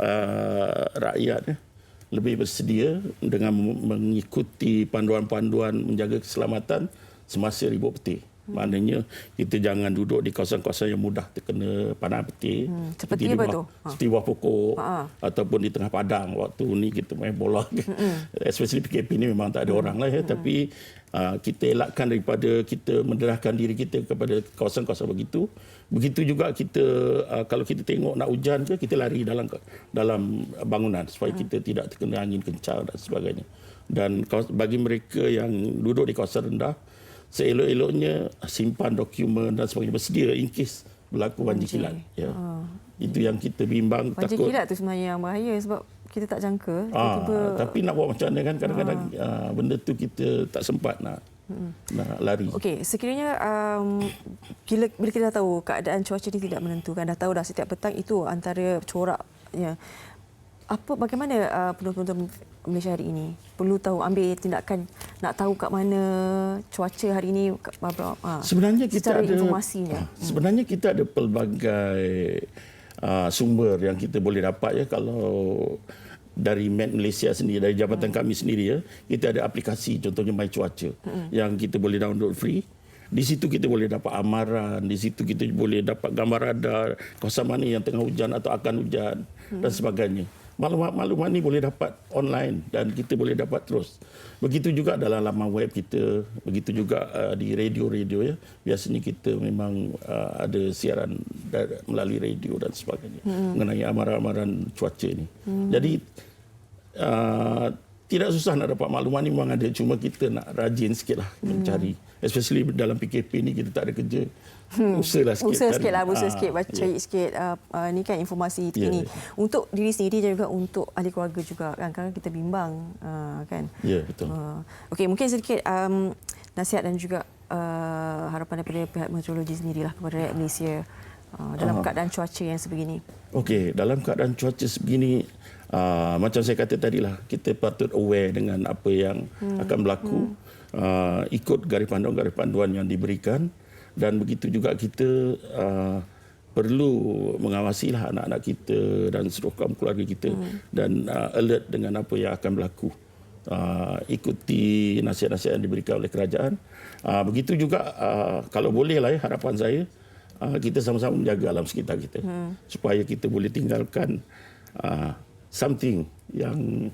S7: rakyat lebih bersedia dengan mengikuti panduan-panduan menjaga keselamatan semasa ribut petir. Maknanya kita jangan duduk di kawasan-kawasan yang mudah terkena panas petir.
S3: Seperti
S7: di
S3: apa
S7: bawah,
S3: tu?
S7: Seperti bawah pokok ataupun di tengah padang. Waktu ni kita main bola. Especially PKP ni memang tak ada orang lah ya. Tapi kita elakkan daripada kita mendedahkan diri kita kepada kawasan-kawasan begitu. Begitu juga kita kalau kita tengok nak hujan ke, kita lari dalam bangunan supaya kita tidak terkena angin kencang dan sebagainya. Dan bagi mereka yang duduk di kawasan rendah, seelok-eloknya simpan dokumen dan sebagainya bersedia in case berlaku banjir kilat. Ya. Itu yang kita bimbang.
S3: Banjir
S7: takut.
S3: kilat tu sebenarnya yang bahaya sebab kita tak jangka. Tiba-tiba
S7: Tapi nak buat macam mana kan kadang-kadang benda tu kita tak sempat nak lari.
S3: Okey, sekiranya bila kita dah tahu keadaan cuaca ni tidak menentu, kan dah tahu dah setiap petang itu antara coraknya. Bagaimana penonton Malaysia hari ini perlu tahu ambil tindakan nak tahu kat mana cuaca hari ini
S7: Sebenarnya kita
S3: secara
S7: ada
S3: informasinya.
S7: Sebenarnya kita ada pelbagai sumber yang kita boleh dapat ya. Kalau dari Met Malaysia sendiri, dari jabatan kami sendiri ya, kita ada aplikasi contohnya My Cuaca yang kita boleh download free. Di situ kita boleh dapat amaran, di situ kita boleh dapat gambar radar, kawasan mana yang tengah hujan atau akan hujan dan sebagainya. Maklumat-maklumat ni boleh dapat online dan kita boleh dapat terus. Begitu juga dalam laman web kita, begitu juga di radio-radio ya. Biasanya kita memang ada siaran melalui radio dan sebagainya mengenai amaran-amaran cuaca ni. Jadi tidak susah nak dapat maklumat ni, memang ada, cuma kita nak rajin sikitlah mencari. Especially dalam PKP ni kita tak ada kerja. Usaha sikit baca cari sikit ni kan informasi terkini untuk diri sendiri dan juga untuk ahli keluarga juga kan, kadang kita bimbang kan. Ya, betul.
S3: Okey, mungkin sedikit nasihat dan juga harapan daripada pihak meteorologi sendirilah kepada rakyat Malaysia dalam keadaan cuaca yang sebegini. Okey,
S7: dalam keadaan cuaca sebegini macam saya kata tadilah, kita patut aware dengan apa yang akan berlaku, ikut garis panduan yang diberikan. Dan begitu juga kita perlu mengawasilah anak-anak kita dan seluruh kaum keluarga kita dan alert dengan apa yang akan berlaku. Ikuti nasihat-nasihat yang diberikan oleh kerajaan. Begitu juga kalau bolehlah ya, harapan saya kita sama-sama menjaga alam sekitar kita supaya kita boleh tinggalkan something yang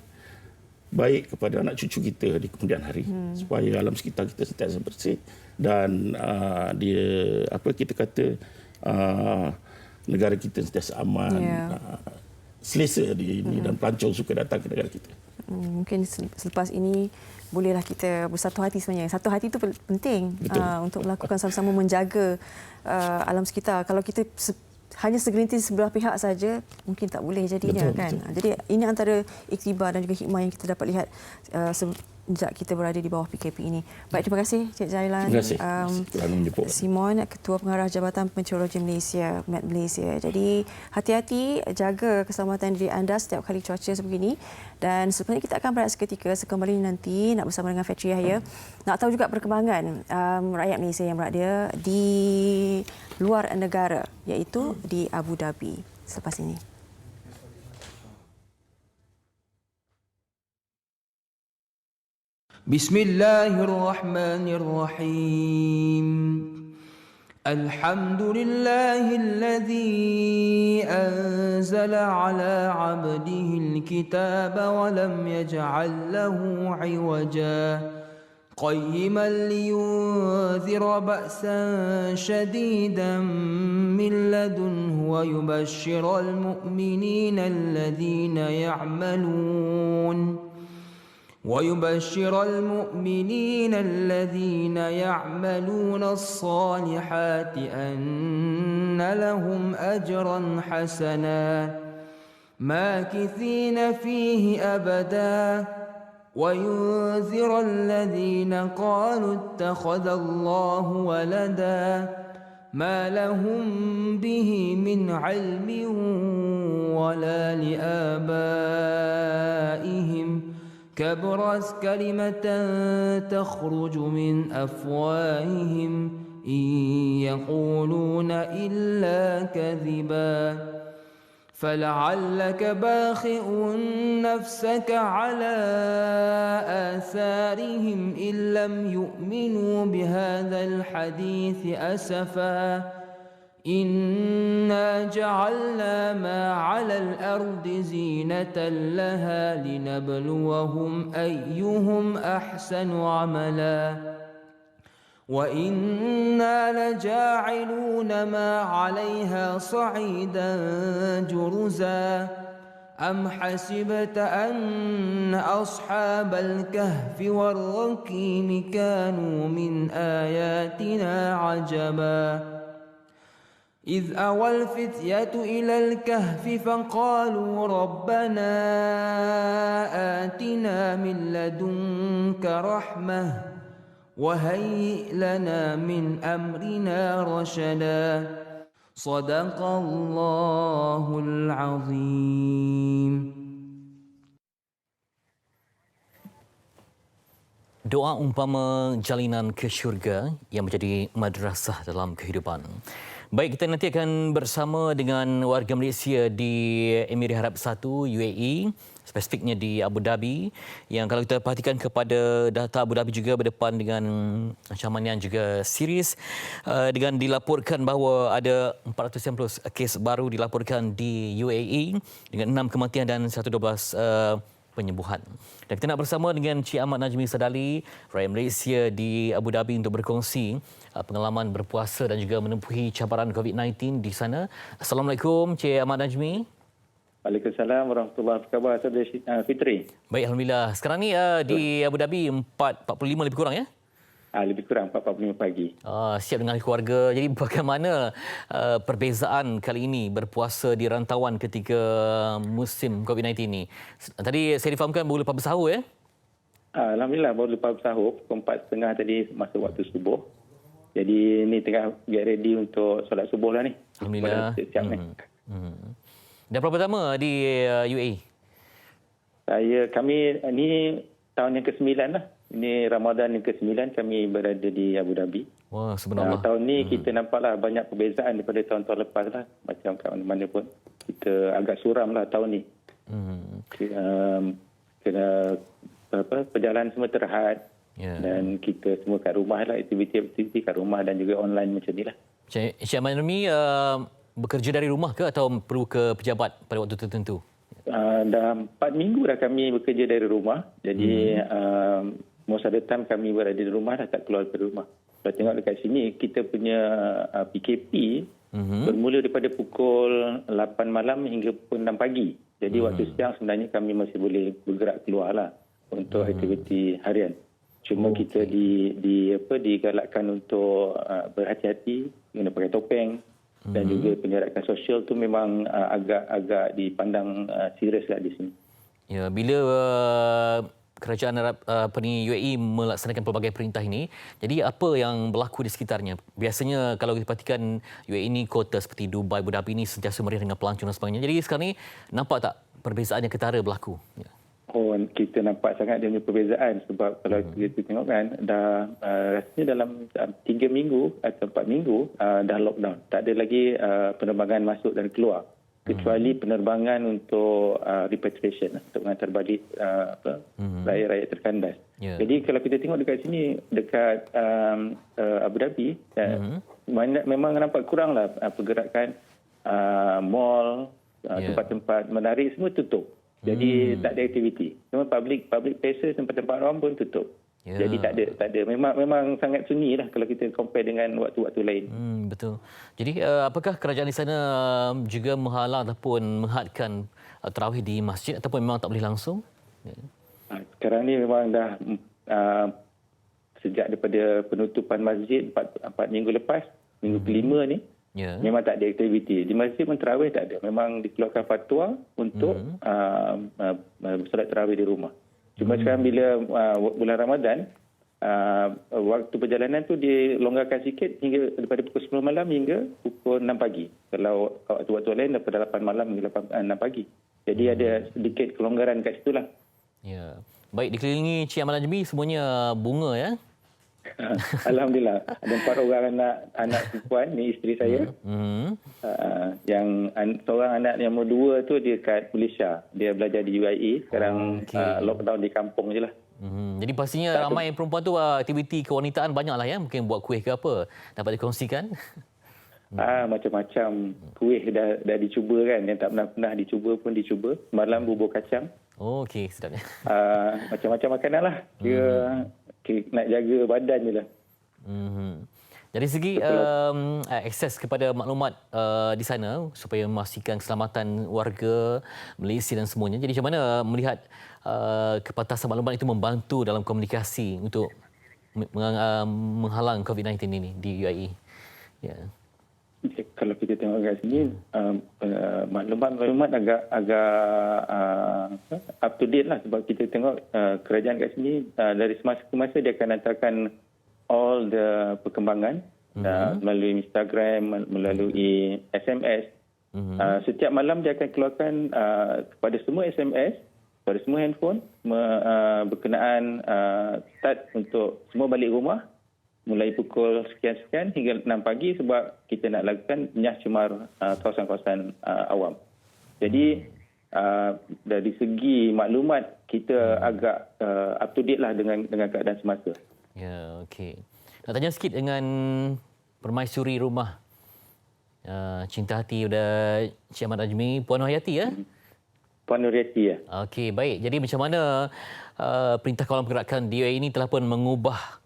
S7: baik kepada anak cucu kita di kemudian hari, supaya alam sekitar kita sentiasa bersih dan kita kata negara kita sentiasa aman, selesa di ini dan pelancong suka datang ke negara kita.
S3: Mungkin selepas ini bolehlah kita bersatu hati sebenarnya. Satu hati itu penting untuk melakukan sama-sama menjaga alam sekitar. Kalau kita hanya segelintir sebelah pihak saja, mungkin tak boleh jadinya, kan. Jadi ini antara iktibar dan juga hikmah yang kita dapat lihat sejak kita berada di bawah PKP ini. Baik, terima kasih Cik Zailan.
S7: Terima kasih
S3: Simon, Ketua Pengarah Jabatan Meteorologi Malaysia, Met Malaysia. Jadi hati-hati, jaga keselamatan diri anda setiap kali cuaca sebegini. Dan sebenarnya kita akan berehat seketika, sekembali nanti nak bersama dengan Fatri Yahya. Nak tahu juga perkembangan rakyat Malaysia yang berada di luar negara, iaitu di Abu Dhabi selepas ini.
S8: Bismillahirrahmanirrahim. Alhamdulillahilladzi anzala ala 'abdihi alkitaba wa lam yaj'al lahu 'iwaja qayyiman liyunzira ba'san shadidan min ladunhu wa yubashshiral mu'minina alladhina يعملون الصالحات أن لهم أجرا حسنا ماكثين فيه أبدا وينذر الذين قالوا اتخذ الله ولدا ما لهم به من علم ولا لآبائهم كبرت كلمة تخرج من أفواههم إن يقولون إلا كذبا فلعلك باخئ نفسك على آثارهم إن لم يؤمنوا بهذا الحديث أسفا إنا جعلنا ما على الأرض زينة لها لنبلوهم أيهم أحسن عملا وإنا لجاعلون ما عليها صعيدا جرزا أم حسبت أن أصحاب الكهف والرقيم كانوا من آياتنا عجبا إذ أوى الفتية إلى الكهف فقالوا ربنا آتنا من لدنك رحمة وهيئ لنا من أمرنا رشدا صدق الله العظيم.
S2: Doa umpama jalinan ke syurga yang menjadi madrasah dalam kehidupan. Baik, kita nanti akan bersama dengan warga Malaysia di Emirat Arab Satu, UAE, spesifiknya di Abu Dhabi, yang kalau kita perhatikan kepada data Abu Dhabi juga berdepan dengan ancaman yang juga serius, dengan dilaporkan bahawa ada 490 kes baru dilaporkan di UAE dengan 6 kematian dan 112 penyembuhan. Dan kita nak bersama dengan Cik Ahmad Najmi Sadali, rakyat Malaysia di Abu Dhabi untuk berkongsi pengalaman berpuasa dan juga menempuhi cabaran COVID-19 di sana. Assalamualaikum Cik Ahmad Najmi.
S9: Waalaikumsalam warahmatullahi wabarakatuh. Saudara Fitri.
S2: Baik, alhamdulillah. Sekarang ni di Abu Dhabi 4.45 lebih kurang ya?
S9: Lebih kurang 4.45 pagi.
S2: Siap dengan keluarga. Jadi bagaimana perbezaan kali ini berpuasa di rantauan ketika musim COVID-19 ini? Tadi saya difahamkan baru lepas bersahur ya?
S9: Alhamdulillah baru lepas bersahur. Pukul 4.30 tadi masa waktu subuh. Jadi ni tengah get ready untuk solat subuh lah ni.
S2: Alhamdulillah.
S9: Siap ni.
S2: Dah berapa lama di UAE?
S9: Kami ni tahun yang ke-9 lah. Ini Ramadan yang ke-9 kami berada di Abu Dhabi.
S2: Wah, subhanallah.
S9: Tahun ni kita nampaklah banyak perbezaan daripada tahun-tahun lepas lah. Macam kat mana-mana pun. Kita agak suram lah tahun ni. Kena perjalanan semua terhad. Dan kita semua kat rumah lah. Aktiviti-aktiviti kat rumah dan juga online macam ni lah.
S2: Cik Ahmad Najmi bekerja dari rumah ke atau perlu ke pejabat pada waktu tertentu?
S9: Dah 4 minggu dah kami bekerja dari rumah. Jadi most of the time kami berada di rumah dah, tak keluar dari rumah. Kalau tengok dekat sini, kita punya PKP bermula daripada pukul 8 malam hingga pukul 6 pagi. Jadi waktu siang sebenarnya kami masih boleh bergerak keluar lah untuk aktiviti harian. Cuma kita digalakkan untuk berhati-hati, kena pakai topeng dan juga penjarakan sosial tu memang agak dipandang serius lah di sini.
S2: Ya, bila kerajaan Arab UAE melaksanakan pelbagai perintah ini, jadi apa yang berlaku di sekitarnya? Biasanya kalau kita perhatikan UAE ini kota seperti Dubai, Abu Dhabi ini sentiasa meriah dengan pelancong dan sebagainya. Jadi sekarang ni nampak tak perbezaan yang ketara berlaku? Ya.
S9: Kita nampak sangat dia punya perbezaan sebab kalau kita tengok kan dah rasanya dalam 3 minggu atau 4 minggu dah lockdown. Tak ada lagi penerbangan masuk dan keluar kecuali penerbangan untuk repatriation untuk mengantar balik rakyat-rakyat terkandas. Jadi kalau kita tengok dekat sini dekat Abu Dhabi memang nampak kuranglah pergerakan mall, tempat-tempat menarik semua tutup. Jadi tak ada aktiviti. Semua public places, tempat-tempat orang pun tutup. Jadi tak ada. Memang sangat sunyi lah kalau kita compare dengan waktu-waktu lain.
S2: Betul. Jadi apakah kerajaan di sana juga menghalang ataupun menghadkan tarawih di masjid ataupun memang tak boleh langsung?
S9: Sekarang ni memang dah sejak daripada penutupan masjid 4 minggu lepas, minggu kelima ni, memang tak ada aktiviti. Di masjid pun tarawih tak ada. Memang dikeluarkan fatwa untuk solat tarawih di rumah. Cuma sekarang bila bulan Ramadan, waktu perjalanan tu dilonggarkan sikit hingga daripada pukul 10 malam hingga pukul 6 pagi. Kalau waktu-waktu lain daripada 8 malam hingga 6 pagi. Jadi ada sedikit kelonggaran kat situ lah.
S2: Ya. Baik, dikelilingi Cik Ahmad Najmi semuanya bunga ya?
S9: Alhamdulillah. Ada 4 orang anak perempuan, ni isteri saya. Seorang anak yang nombor 2 tu dia kat Malaysia. Dia belajar di UIA. Sekarang lockdown di kampung je lah.
S2: Jadi pastinya ramai perempuan tu aktiviti kewanitaan banyaklah ya. Mungkin buat kuih ke apa. Dapat dikongsikan?
S9: Macam-macam kuih dah dicuba kan. Yang tak pernah dicuba pun dicuba. Malam bubur kacang.
S2: Oh, okey, sedapnya.
S9: Macam-macam makanan lah. Dia nak jaga badan je lah.
S2: Dari segi akses kepada maklumat di sana supaya memastikan keselamatan warga Malaysia dan semuanya. Jadi macam mana melihat kepantasan maklumat itu membantu dalam komunikasi untuk menghalang COVID-19 ini di UAE? Ya.
S9: Kalau kita tengok kat sini, maklumat agak up to date lah, sebab kita tengok kerajaan kat sini dari semasa ke masa dia akan hantarkan all the perkembangan melalui Instagram, melalui SMS. Setiap malam dia akan keluarkan kepada semua SMS, kepada semua handphone berkenaan start untuk semua balik rumah mulai pukul sekian-sekian hingga 6 pagi, sebab kita nak lakukan menyah cemar kawasan-kawasan awam. Jadi dari segi maklumat kita agak up to date lah dengan keadaan semasa.
S2: Ya, okey. Nak tanya sikit dengan permaisuri rumah cinta hati pada Cik Ahmad Najmi, Puan Nurhayati ya?
S9: Puan Nurhayati ya.
S2: Okey, baik. Jadi macam mana Perintah Kawalan Pergerakan DUI ini telah pun mengubah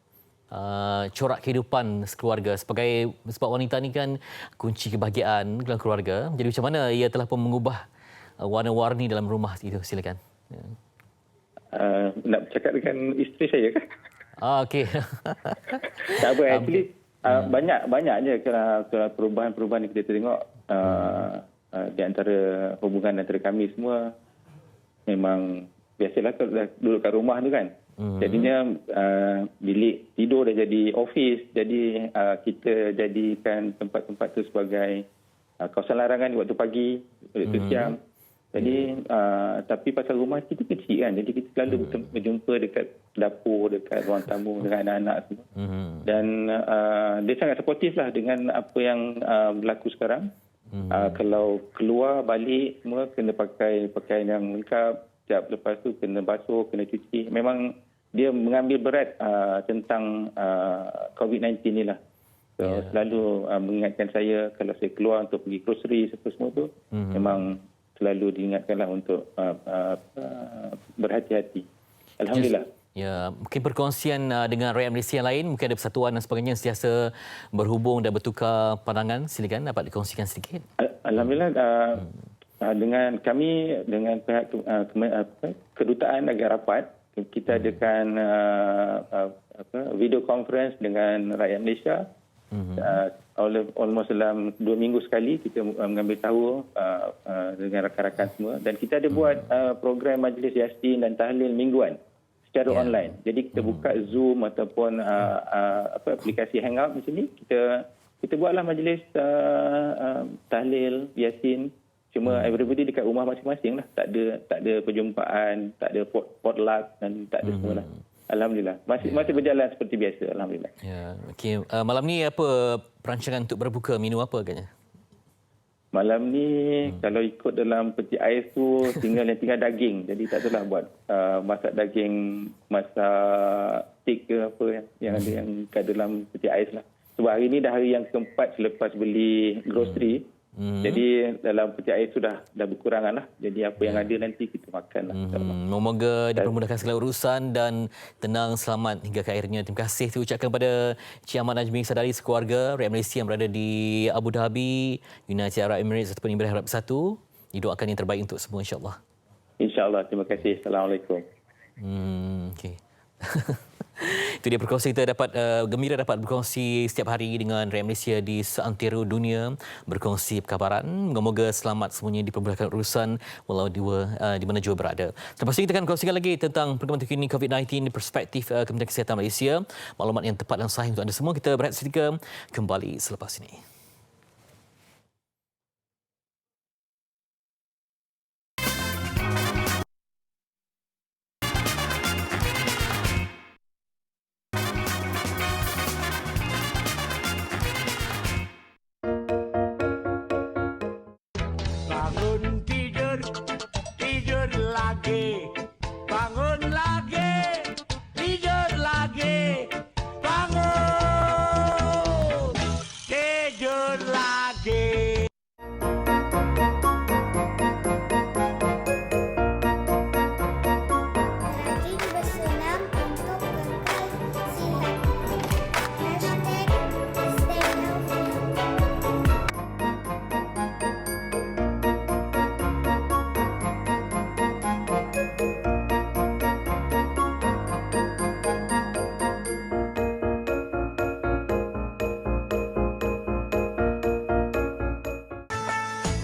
S2: corak kehidupan sekeluarga, sebab wanita ni kan kunci kebahagiaan dalam keluarga. Jadi macam mana ia telah pun mengubah warna-warni dalam rumah itu? Silakan.
S9: Nak bercakap dengan isteri saya kan?
S2: Okey.
S9: Tak apa, actually banyak je perubahan-perubahan yang kita tengok di antara hubungan antara kami semua. Memang biasalah kalau dah duduk kat rumah tu kan. Jadinya bilik tidur dah jadi office, jadi kita jadikan tempat-tempat tu sebagai kawasan larangan di waktu pagi, waktu siang. Jadi tapi pasal rumah kita kecil kan, jadi kita selalu berjumpa dekat dapur, dekat ruang tamu dengan anak-anak semua. Dan dia sangat supportif lah dengan apa yang berlaku sekarang. Kalau keluar balik semua kena pakai pakaian yang lengkap, setiap lepas tu kena basuh, kena cuci. Memang dia mengambil berat tentang COVID-19 ni lah. So, selalu mengingatkan saya kalau saya keluar untuk pergi grocery semua tu, memang selalu diingatkanlah untuk berhati-hati. Alhamdulillah.
S2: Ya, mungkin perkongsian dengan rakyat Malaysia yang lain, mungkin ada persatuan dan sebagainya sentiasa berhubung dan bertukar pandangan. Silakan dapat dikongsikan sedikit.
S9: Alhamdulillah, dengan kami, dengan pihak kedutaan agak rapat, kita adakan video conference dengan rakyat Malaysia. Almost dalam 2 minggu sekali kita mengambil tahu dengan rakan-rakan semua, dan kita ada buat program majlis Yasin dan tahlil mingguan secara online. Jadi kita buka Zoom ataupun aplikasi Hangout macam ni, kita buatlah majlis tahlil Yasin. Cuma everybody dekat rumah masing-masing lah. Tak ada perjumpaan, tak ada potluck dan tak ada semua lah. Alhamdulillah. Masih berjalan seperti biasa. Alhamdulillah.
S2: Ya, okey. Malam ni apa perancangan untuk berbuka? Minum apa agaknya?
S9: Malam ni kalau ikut dalam peti ais tu tinggal daging. Jadi tak adalah buat masak daging, masak steak ke apa yang ada yang kat dalam peti ais lah. Sebab hari ni dah hari yang keempat selepas beli grocery. Jadi dalam peti air sudah berkurangan lah. Jadi apa yang ada nanti kita makan lah.
S2: Semoga dipermudahkan segala urusan dan tenang selamat hingga ke akhirnya. Terima kasih diucapkan kepada Cik Ahmad Najmi Sadari sekeluarga rakyat Malaysia yang berada di Abu Dhabi, United Arab Emirates ataupun Emirat Arab Bersatu. Didoakan yang terbaik untuk semua insya-Allah.
S9: Insya-Allah. Terima kasih. Assalamualaikum.
S2: Okey. Itu dia perkongsi kita gembira dapat berkongsi setiap hari dengan rakyat Malaysia di seantero dunia, berkongsi perkabaran. Moga-moga selamat semuanya dipermudahkan urusan walau di mana jua berada. Lepas ini kita akan kongsikan lagi tentang perkembangan terkini COVID-19 di perspektif Kementerian Kesihatan Malaysia. Maklumat yang tepat dan sahih untuk anda semua. Kita berehat seketika, kembali selepas ini.
S10: lagi, bangun lagi, tidur lagi, bangun, tidur lagi.
S11: Rajin bersenam untuk kekal sihat. #stay healthy.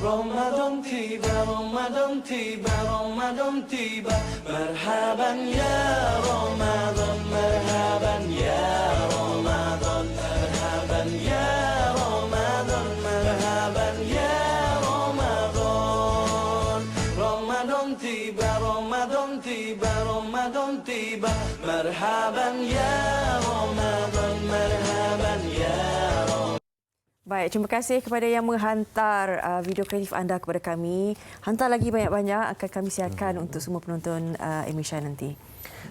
S10: Ramadan tiba, Ramadan tiba, Ramadan tiba. Marhaban ya Ramadan, marhaban ya Ramadan, marhaban ya Ramadan, marhaban ya Ramadan. Ramadan tiba, Ramadan tiba, Ramadan tiba. Marhaban ya Ramadan, marhaban ya Ramadan.
S3: Baik, terima kasih kepada yang menghantar video kreatif anda kepada kami. Hantar lagi banyak-banyak, akan kami siarkan untuk semua penonton Emisha nanti.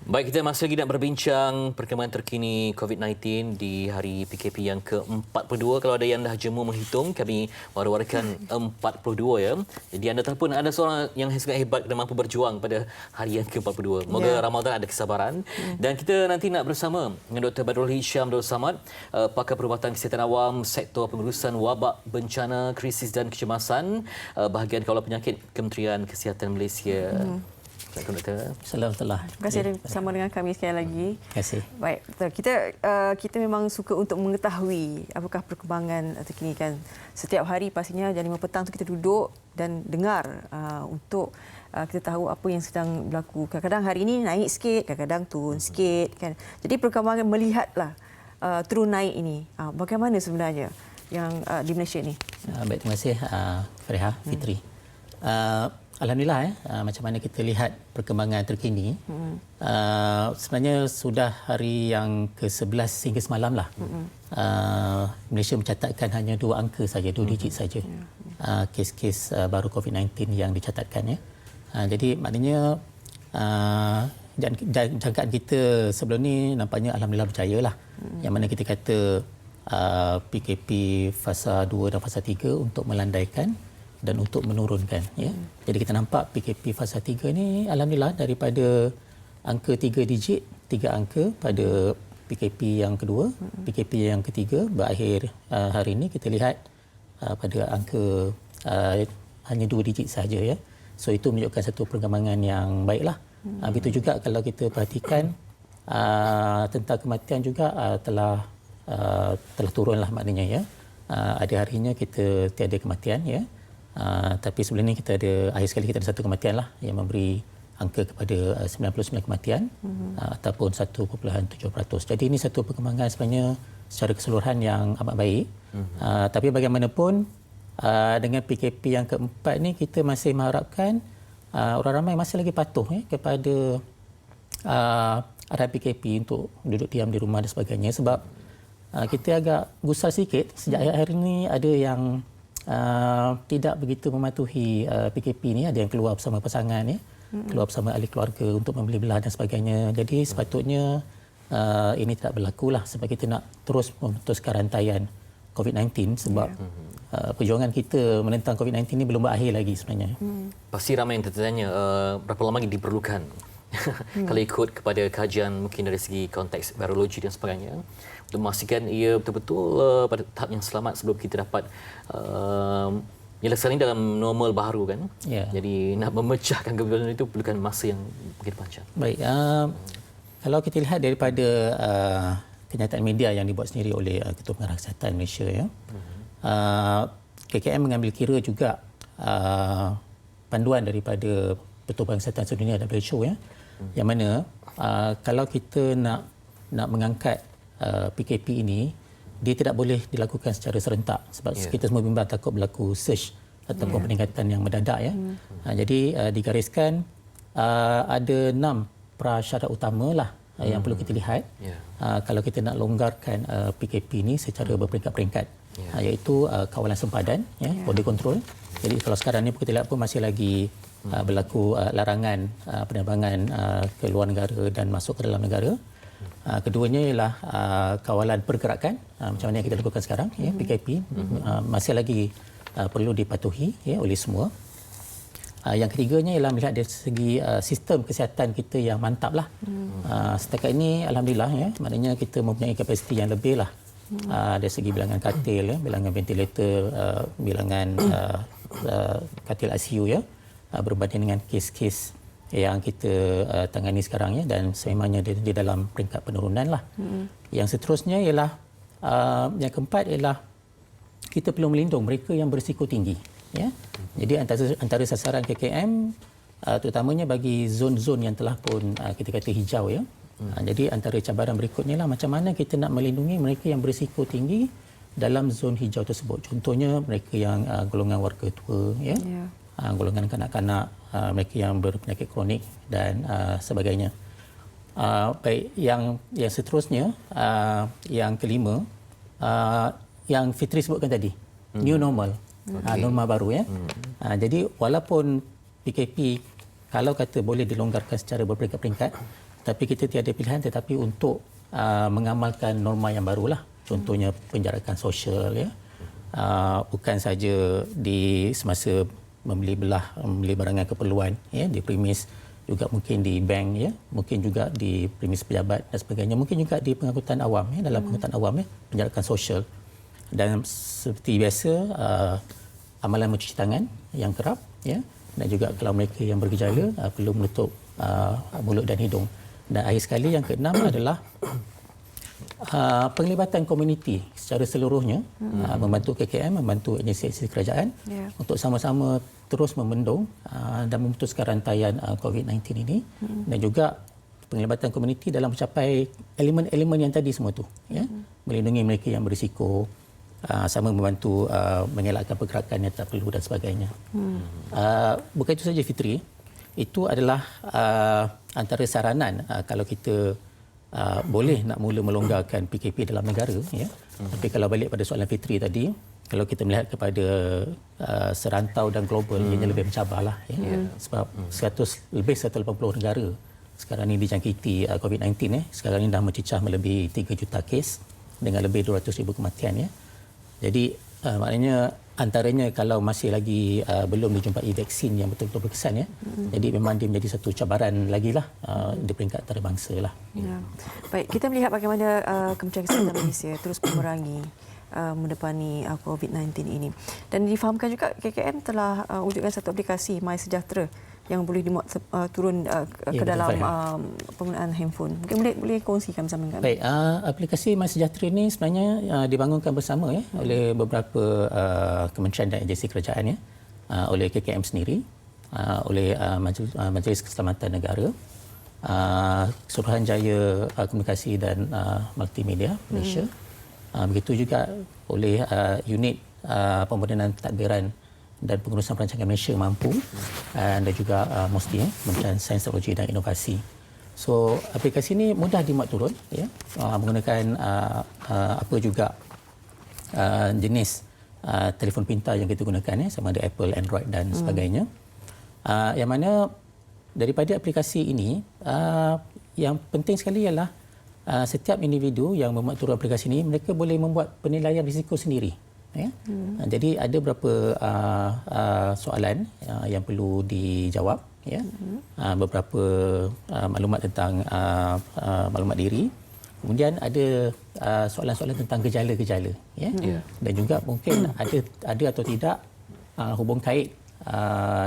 S2: Baik, kita masih lagi nak berbincang perkembangan terkini COVID-19 di hari PKP yang ke-42. Kalau ada yang dah jemu menghitung, kami war-warkan 42 ya. Jadi anda telefon, anda seorang yang sangat hebat dan mampu berjuang pada hari yang ke-42. Moga Ramadan ada kesabaran. Dan kita nanti nak bersama dengan Dr. Badrul Hisham Abdul Samad, pakar perubatan kesihatan awam, sektor pengurusan wabak, bencana, krisis dan kecemasan, bahagian kawal penyakit Kementerian Kesihatan Malaysia.
S3: Assalamualaikum. Terima kasih bersama dengan kami sekali lagi.
S12: Terima kasih.
S3: Baik, betul. Kita memang suka untuk mengetahui apakah perkembangan terkini kan. Setiap hari pastinya jam 5 petang tu kita duduk dan dengar untuk kita tahu apa yang sedang berlaku. Kadang-kadang hari ini naik sikit, kadang-kadang turun sikit kan. Jadi perkembangan melihatlah turun naik ini. Bagaimana sebenarnya yang di Malaysia ni?
S12: Baik, terima kasih Fariha, Fitri. Alhamdulillah macam mana kita lihat perkembangan terkini. Sebenarnya sudah hari yang ke-11 hingga semalam lah. Malaysia mencatatkan hanya 2 angka saja, 2 digit saja. Kes-kes baru COVID-19 yang dicatatkan ya. Jadi maknanya jangkaan kita sebelum ni nampaknya alhamdulillah berjaya lah. Yang mana kita kata PKP fasa 2 dan fasa 3 untuk melandaikan dan untuk menurunkan ya. Jadi kita nampak PKP fasa 3 ni alhamdulillah daripada angka 3 digit, 3 angka pada PKP yang kedua, PKP yang ketiga berakhir hari ini kita lihat pada angka hanya 2 digit saja ya. So itu menunjukkan satu perkembangan yang baiklah. Begitu juga kalau kita perhatikan tentang kematian juga telah turunlah maknanya ya. Ada harinya kita tiada kematian ya. Tapi sebelum ini kita ada, akhir sekali kita ada satu kematian lah yang memberi angka kepada 99 kematian ataupun 1.7%. Jadi ini satu perkembangan sebenarnya secara keseluruhan yang amat baik. Tapi bagaimanapun dengan PKP yang keempat ni kita masih mengharapkan orang ramai masih lagi patuh kepada arahan PKP untuk duduk diam di rumah dan sebagainya, sebab kita agak gusar sikit sejak akhir-akhir ini ada yang tidak begitu mematuhi PKP ni, ada yang keluar bersama pasangan ya, keluar bersama ahli keluarga untuk membeli belah dan sebagainya. Jadi sepatutnya ini tidak berlaku lah, sebab kita nak terus memutuskan rantaian COVID-19 sebab perjuangan kita menentang COVID-19 ini belum berakhir lagi sebenarnya.
S2: Pasti ramai yang tertanya berapa lama lagi diperlukan kalau ikut kepada kajian mungkin dari segi konteks virologi dan sebagainya untuk memastikan ia betul-betul pada tahap yang selamat sebelum kita dapat sekarang ini dalam normal baru kan. Jadi nak memecahkan kebiasaan itu perlukan masa yang begitu panjang.
S12: Baik, kalau kita lihat daripada kenyataan media yang dibuat sendiri oleh Ketua Pengarah Kesihatan Malaysia ya, KKM mengambil kira juga panduan daripada Pertubuhan Kesihatan Sedunia WHO ya, yang mana kalau kita nak mengangkat PKP ini, dia tidak boleh dilakukan secara serentak sebab kita semua bimbang takut berlaku surge ataupun peningkatan yang mendadak ya. Jadi digariskan ada 6 prasyarat utama lah yang perlu kita lihat kalau kita nak longgarkan PKP ini secara berperingkat-peringkat, iaitu kawalan sempadan, border control. Jadi kalau sekarang ni kita lihat pun masih lagi berlaku larangan penerbangan ke luar negara dan masuk ke dalam negara. Keduanya ialah kawalan pergerakan, macam mana yang kita lakukan sekarang, ya, PKP masih lagi perlu dipatuhi, ya, oleh semua. Yang ketiganya ialah melihat dari segi sistem kesihatan kita yang mantap lah. Setakat ini alhamdulillah, ya, maknanya kita mempunyai kapasiti yang lebih lah. Dari segi bilangan katil, ya, bilangan ventilator, bilangan katil ICU, ya, berbanding dengan kes-kes yang kita tangani sekarang, ya, dan sememangnya di dalam peringkat penurunan lah. Yang seterusnya ialah yang keempat ialah kita perlu melindung mereka yang berisiko tinggi, ya. Jadi antara sasaran KKM terutamanya bagi zon-zon yang telah pun kita kata hijau, ya. Jadi antara cabaran berikutnya lah macam mana kita nak melindungi mereka yang berisiko tinggi dalam zon hijau tersebut. Contohnya mereka yang golongan warga tua, ya. Golongan kanak-kanak, mereka yang berpenyakit kronik dan sebagainya. Baik, yang seterusnya, yang kelima, yang Fitri sebutkan tadi, new normal, norma baru, ya. Jadi walaupun PKP kalau kata boleh dilonggarkan secara berperingkat-peringkat, tapi kita tiada pilihan tetapi untuk mengamalkan norma yang barulah. Contohnya penjarakan sosial, ya. Bukan saja di semasa membeli barangan keperluan, ya, di premis, juga mungkin di bank, ya, mungkin juga di premis pejabat dan sebagainya, mungkin juga di pengangkutan awam, ya, dalam pengangkutan awam, ya, penjarakan sosial. Dan seperti biasa amalan mencuci tangan yang kerap, ya, dan juga kalau mereka yang bergejala perlu menutup mulut dan hidung. Dan akhir sekali yang keenam adalah penglibatan komuniti secara seluruhnya, membantu KKM, membantu agensi-agensi kerajaan untuk sama-sama terus membendung dan memutuskan rantaian COVID-19 ini, dan juga penglibatan komuniti dalam mencapai elemen-elemen yang tadi semua tu, ya, melindungi mereka yang berisiko, sama membantu mengelakkan pergerakan yang tak perlu dan sebagainya. Bukan itu saja, Fitri, itu adalah antara saranan kalau kita boleh nak mula melonggarkan PKP dalam negara, ya. Tapi kalau balik pada soalan Fitri tadi, kalau kita melihat kepada serantau dan global, ianya lebih mencabarlah, ya. Sebab 180 negara sekarang ini dijangkiti COVID-19, ya. Sekarang ini dah mencecah melebihi 3 juta kes dengan lebih 200,000 kematian, ya. Jadi maknanya antaranya kalau masih lagi belum dijumpai vaksin yang betul-betul berkesan, ya. Jadi memang dia menjadi satu cabaran lagi lah di peringkat antarabangsa lah.
S3: Ya. Baik, kita melihat bagaimana Kementerian Kesihatan Malaysia terus memerangi mendepani COVID-19 ini. Dan difahamkan juga KKM telah wujudkan satu aplikasi My Sejahtera yang boleh dimuat turun ke dalam penggunaan handphone. Mungkin boleh kongsikan bersama dengan kami.
S12: Baik, aplikasi My Sejahtera ini sebenarnya dibangunkan bersama, ya, oleh beberapa kementerian dan agensi kerajaan, ya, oleh KKM sendiri, oleh Majlis Keselamatan Negara, Suruhanjaya Komunikasi dan Multimedia Malaysia, begitu juga oleh unit pembenaran pentadbiran dan pengurusan perancangan Malaysia Mampu, dan juga MOSTI, Kementerian Sains, Teknologi dan Inovasi. So aplikasi ini mudah dimuat turun, ya, menggunakan apa juga jenis telefon pintar yang kita gunakan, ya, sama ada Apple, Android dan sebagainya. Yang mana daripada aplikasi ini yang penting sekali ialah setiap individu yang memuat turun aplikasi ini, mereka boleh membuat penilaian risiko sendiri, ya. Jadi ada beberapa soalan yang perlu dijawab, ya. Beberapa maklumat tentang maklumat diri. Kemudian ada soalan-soalan tentang gejala-gejala, ya. Dan juga mungkin ada atau tidak hubung kait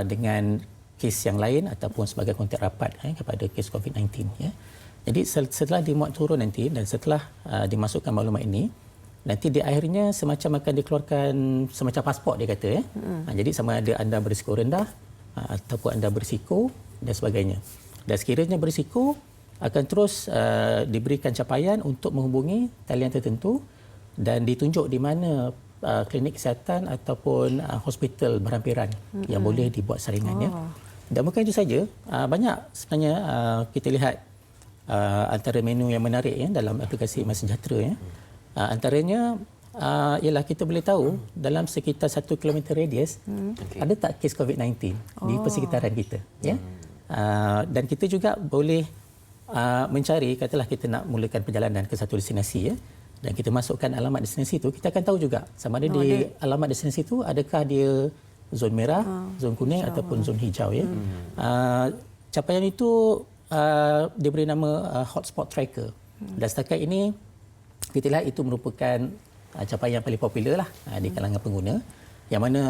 S12: dengan kes yang lain ataupun sebagai kontak rapat, kepada kes COVID-19, ya. Jadi setelah dimuat turun nanti dan setelah dimasukkan maklumat ini, nanti di akhirnya semacam akan dikeluarkan semacam pasport, dia kata, ya. Jadi sama ada anda berisiko rendah ataupun anda berisiko dan sebagainya. Dan sekiranya berisiko, akan terus diberikan capaian untuk menghubungi talian tertentu dan ditunjuk di mana klinik kesihatan ataupun hospital berhampiran yang boleh dibuat saringannya. Dan bukan itu saja, banyak sebenarnya kita lihat antara menu yang menarik, ya, dalam aplikasi My Sejahtera, ya. Antaranya ialah kita boleh tahu dalam sekitar 1 km radius ada tak kes COVID-19 di persekitaran kita. Ya? Dan kita juga boleh mencari, katalah kita nak mulakan perjalanan ke satu destinasi, ya, dan kita masukkan alamat destinasi itu, kita akan tahu juga sama ada di alamat destinasi itu adakah dia zon merah, zon kuning ataupun zon hijau. Ya. Capaian itu dia beri nama hotspot tracker. Dan setakat ini kita lihat itu merupakan capaian yang paling popular lah di kalangan pengguna, yang mana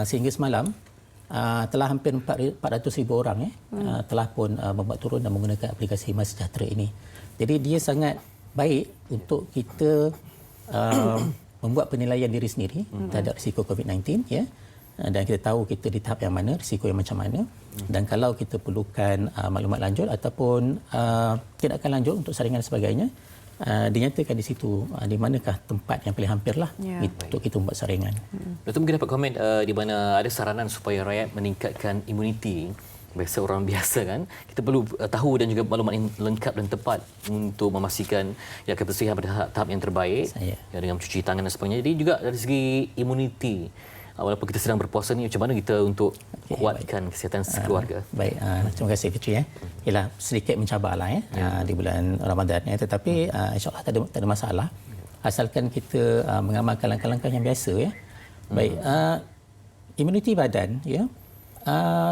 S12: sehingga semalam telah hampir 400,000 orang telah pun membuat turun dan menggunakan aplikasi MySejahtera ini. Jadi dia sangat baik untuk kita membuat penilaian diri sendiri terhadap risiko COVID-19, ya. Dan kita tahu kita di tahap yang mana, risiko yang macam mana, dan kalau kita perlukan maklumat lanjut ataupun tindakan lanjut untuk saringan dan sebagainya, dinyatakan di situ di manakah tempat yang paling hampir lah untuk kita membuat saringan.
S2: Doktor mungkin dapat komen di mana ada saranan supaya rakyat meningkatkan imuniti. Biasa orang biasa kan, kita perlu tahu dan juga maklumat yang lengkap dan tepat untuk memastikan ya kebersihan pada tahap yang terbaik, ya, dengan mencuci tangan dan sebagainya. Jadi juga dari segi imuniti, walaupun kita sedang berpuasa ni, macam mana kita untuk kuatkan kesihatan keluarga?
S12: Baik, terima kasih Fitri. Ialah sedikit mencabarlah di bulan Ramadan, tetapi insya-Allah tak ada masalah asalkan kita mengamalkan langkah-langkah yang biasa. Ya. Baik, imuniti badan, ya,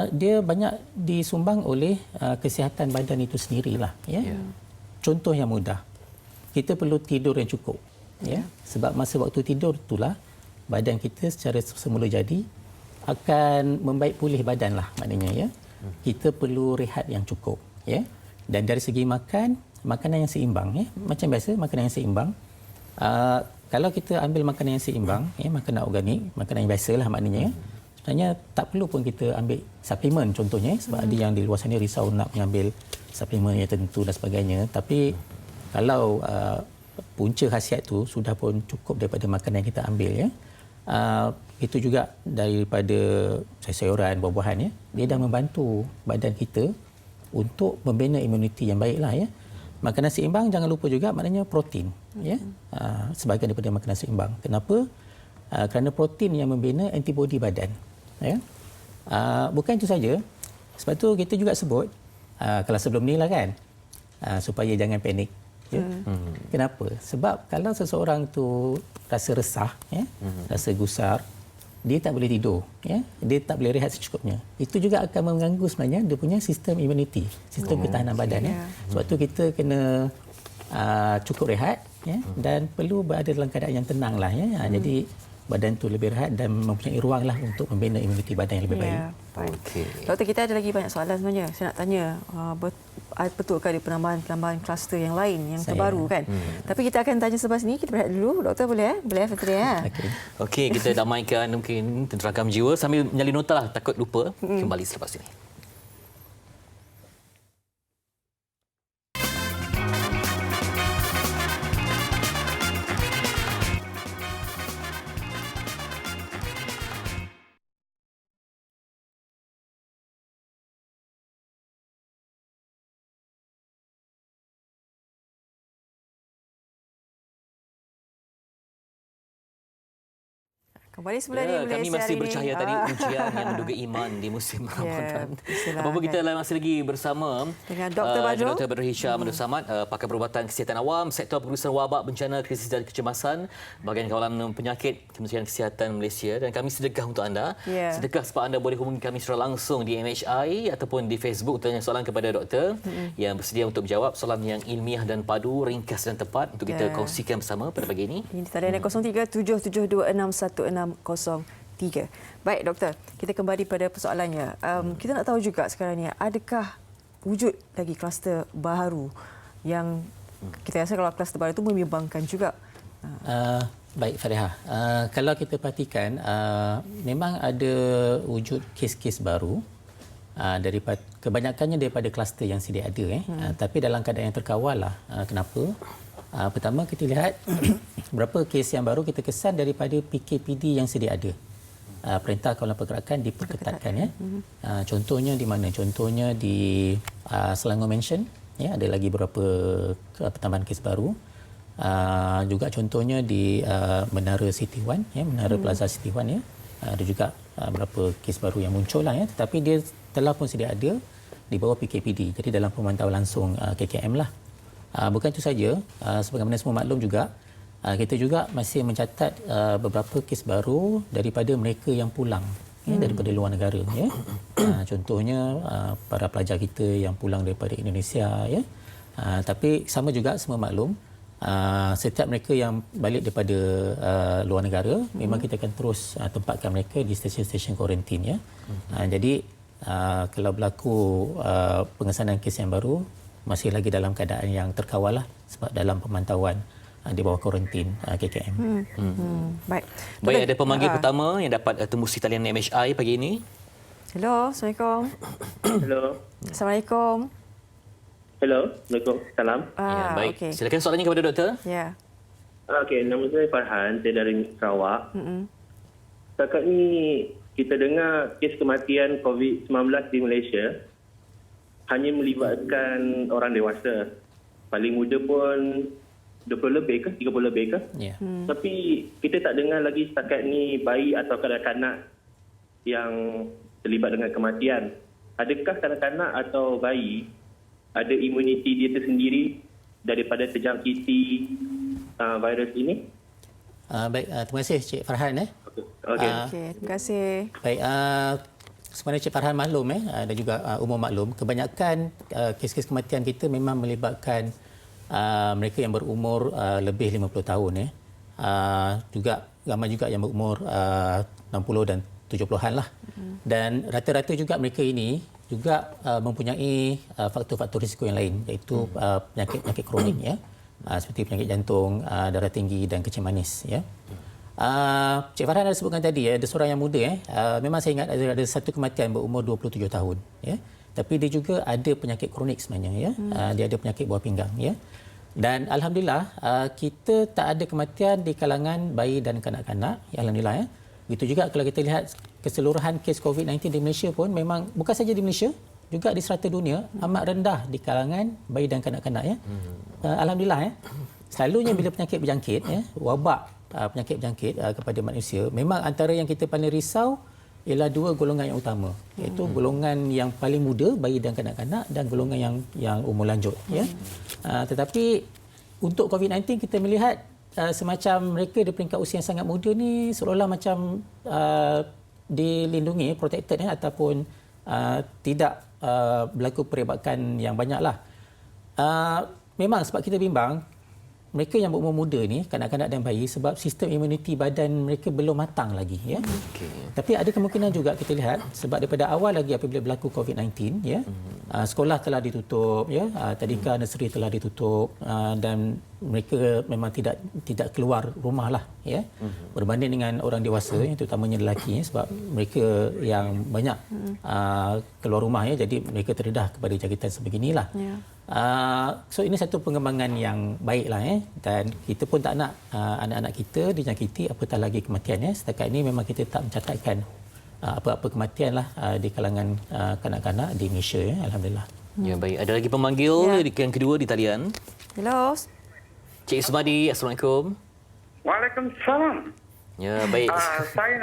S12: dia banyak disumbang oleh kesihatan badan itu sendirilah. Ya. Contoh yang mudah, kita perlu tidur yang cukup. Ya. Sebab masa waktu tidur itulah badan kita secara semula jadi akan membaik pulih badan lah maknanya. Ya. Kita perlu rehat yang cukup. Ya. Dan dari segi makanan yang seimbang. Ya. Macam biasa, makanan yang seimbang. Kalau kita ambil makanan yang seimbang, makanan organik, makanan yang biasa lah maknanya, sebenarnya tak perlu pun kita ambil suplemen contohnya, sebab ada yang di luar sana risau nak mengambil suplemen yang tertentu dan sebagainya. Tapi kalau punca khasiat tu sudah pun cukup daripada makanan yang kita ambil, ya. Itu juga daripada sayur-sayuran, buah-buahan, ya. Dia dah membantu badan kita untuk membina imuniti yang baiklah, ya. Makanan seimbang jangan lupa juga maknanya protein, ya. Sebahagian daripada makanan seimbang. Kenapa? Kerana protein yang membina antibodi badan. Ya. Bukan itu saja. Sebab tu kita juga sebut kalau sebelum ni lah kan, supaya jangan panik. Ya. Kenapa? Sebab kalau seseorang tu rasa resah, ya, rasa gusar, dia tak boleh tidur, ya, dia tak boleh rehat secukupnya. Itu juga akan mengganggu sebenarnya dia punya sistem imuniti, sistem ketahanan badan. Ya. Sebab tu kita kena cukup rehat, ya, dan perlu berada dalam keadaan yang tenang lah. Ya. Jadi badan tu lebih rehat dan mempunyai ruang lah untuk membina imuniti badan yang lebih baik.
S2: Okey.
S3: Doktor, kita ada lagi banyak soalan sebenarnya. Saya nak tanya, betulkah ada penambahan kluster yang lain yang terbaru kan? Tapi kita akan tanya selepas ni. Kita berehat dulu. Doktor boleh? Boleh, Fitri?
S2: Okey, kita damaikan mungkin tenterakam jiwa sambil menyalin nota lah, takut lupa. Kembali selepas ini.
S3: Kembali semula di
S2: kami masih bercahaya tadi ujian yang menduga iman di musim Ramadan. Apa-apa kita masih lagi bersama
S3: dengan Dr. Badrul,
S2: Dr. Badrul Hisham Abdul Samad, pakar perubatan kesihatan awam, sektor pengurusan wabak, bencana, krisis dan kecemasan, bahagian kawalan penyakit Kementerian Kesihatan Malaysia. Dan kami sedekah untuk anda. Sedekah sebab anda boleh hubungi kami secara langsung di MHI ataupun di Facebook, tanya soalan kepada doktor yang bersedia untuk menjawab soalan yang ilmiah dan padu, ringkas dan tepat untuk kita kongsikan bersama pada pagi ini. Ini
S3: talian 0377261603. Baik doktor, kita kembali pada persoalannya. Kita nak tahu juga sekarang ni, adakah wujud lagi kluster baru yang kita rasa kalau kluster baru itu membimbangkan juga?
S12: Baik Fariha, kalau kita perhatikan memang ada wujud kes-kes baru daripada kebanyakannya daripada kluster yang sedia ada, tapi dalam keadaan yang terkawal lah. Kenapa? Pertama kita lihat berapa kes yang baru kita kesan daripada PKPD yang sedia ada. Perintah Kawalan Pergerakan diperketatkan, ya. Contohnya di mana? Contohnya di Selangor Mansion, ya, ada lagi beberapa pertambahan kes baru. Juga contohnya di Menara City One, ya, Menara Plaza City One, ya. Ada juga beberapa kes baru yang muncul lah, ya, tetapi dia telah pun sedia ada di bawah PKPD. Jadi dalam pemantauan langsung KKM lah. Bukan itu saja, sebagaimana semua maklum juga, kita juga masih mencatat beberapa kes baru daripada mereka yang pulang, ya, daripada luar negara, ya. Contohnya para pelajar kita yang pulang daripada Indonesia, ya. Tapi sama juga semua maklum, setiap mereka yang balik daripada luar negara, memang kita akan terus tempatkan mereka di stesen-stesen kuarantin, ya. Jadi kalau berlaku pengesanan kes yang baru, masih lagi dalam keadaan yang terkawal lah, sebab dalam pemantauan di bawah kuarantin KKM.
S3: Baik.
S2: Baik, ada pemanggil pertama yang dapat tembusi talian MHI pagi ini.
S3: Hello, Assalamualaikum.
S6: Hello.
S3: Assalamualaikum.
S6: Hello. Assalamualaikum. Salam.
S2: Ya, baik.
S3: Okey.
S2: Silakan soalannya kepada doktor.
S3: Ya.
S6: Okey, nama saya Farhan. Saya dari Sarawak. Setakat ni kita dengar kes kematian COVID-19 di Malaysia hanya melibatkan orang dewasa. Paling muda pun 20 lebih ke? 30 lebih ke?
S12: Ya.
S6: Tapi kita tak dengar lagi setakat ni bayi atau kanak-kanak yang terlibat dengan kematian. Adakah kanak-kanak atau bayi ada imuniti dia tersendiri daripada terjangkiti virus ini?
S12: Baik, terima kasih Cik Farhan.
S6: Okey.
S3: Okey, terima kasih.
S12: Baik, sebenarnya Cik Farhan maklum, dan juga umum maklum, kebanyakan kes-kes kematian kita memang melibatkan mereka yang berumur lebih 50 tahun, juga ramai juga yang berumur 60 dan 70-an lah. Dan rata-rata juga mereka ini juga mempunyai faktor-faktor risiko yang lain, iaitu penyakit-penyakit kronik, ya, seperti penyakit jantung, darah tinggi dan kencing manis, ya. Cik Farhan ada sebutkan tadi, ada seorang yang muda, memang saya ingat ada satu kematian berumur 27 tahun, ya. Tapi dia juga ada penyakit kronik sebenarnya, ya. Dia ada penyakit buah pinggang, ya. Dan alhamdulillah kita tak ada kematian di kalangan bayi dan kanak-kanak, ya, alhamdulillah, ya. Begitu juga kalau kita lihat keseluruhan kes COVID-19 di Malaysia pun memang bukan saja di Malaysia, juga di serata dunia amat rendah di kalangan bayi dan kanak-kanak, ya. Alhamdulillah, ya. Selalunya bila penyakit berjangkit, ya, wabak penyakit berjangkit kepada manusia, memang antara yang kita paling risau ialah dua golongan yang utama, iaitu golongan yang paling muda, bayi dan kanak-kanak, dan golongan yang umur lanjut, ya. Tetapi untuk COVID-19 kita melihat semacam mereka di peringkat usia yang sangat muda ni seolah-olah macam dilindungi, protected, ataupun tidak berlaku peribakan yang banyaklah. Memang sebab kita bimbang mereka yang berumur muda ni, kanak-kanak dan bayi, sebab sistem imuniti badan mereka belum matang lagi, ya. Tapi ada kemungkinan juga kita lihat sebab daripada awal lagi apabila berlaku COVID-19, ya, sekolah telah ditutup, ya, tadika nursery telah ditutup, dan mereka memang tidak keluar rumah lah, ya, berbanding dengan orang dewasa, terutamanya lelaki, ya, sebab mereka yang banyak keluar rumah, ya, jadi mereka terdedah kepada jangkitan sebeginilah. So ini satu pengembangan yang baiklah, ya, dan kita pun tak nak anak-anak kita dijangkiti apatah lagi kematian, ya. Setakat ini memang kita tak mencatatkan apa-apa kematian lah di kalangan kanak-kanak di Malaysia, ya, alhamdulillah.
S2: Ya, baik. Ada lagi pemanggil yang kedua di talian.
S3: Hello.
S2: Cik Ismadi, Assalamualaikum.
S13: Waalaikumsalam.
S2: Ya, baik.
S13: Saya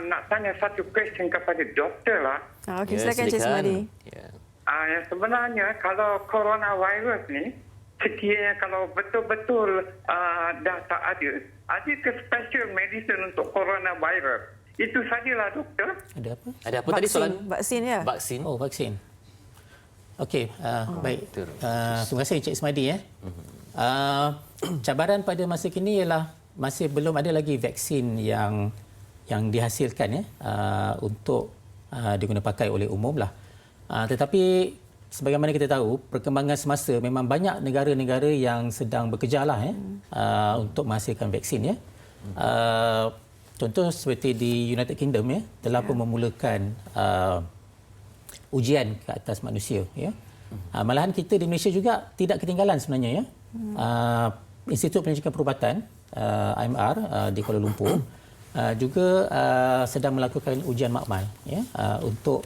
S13: nak tanya satu question kepada doktor lah.
S3: Okey, silakan Cik Ismadi.
S13: Yang sebenarnya kalau coronavirus ni, sekiranya kalau betul-betul dah tak ada ke special medicine untuk coronavirus? Itu sajalah doktor.
S12: Ada apa?
S2: Ada apa tadi soalan?
S3: Vaksin, ya.
S2: Vaksin.
S12: Oh, vaksin. Okey, baik. Terima kasih Cik Ismadi, ya. Cabaran pada masa kini ialah masih belum ada lagi vaksin yang dihasilkan, ya, untuk diguna pakai oleh umum lah. Tetapi sebagaimana kita tahu, perkembangan semasa memang banyak negara-negara yang sedang bekerja lah, ya, untuk menghasilkan vaksin, ya. Contoh seperti di United Kingdom, ya, telah pun memulakan ujian ke atas manusia, ya. Malahan kita di Malaysia juga tidak ketinggalan sebenarnya, ya. Institut Penyelidikan Perubatan IMR di Kuala Lumpur juga sedang melakukan ujian makmal, ya, untuk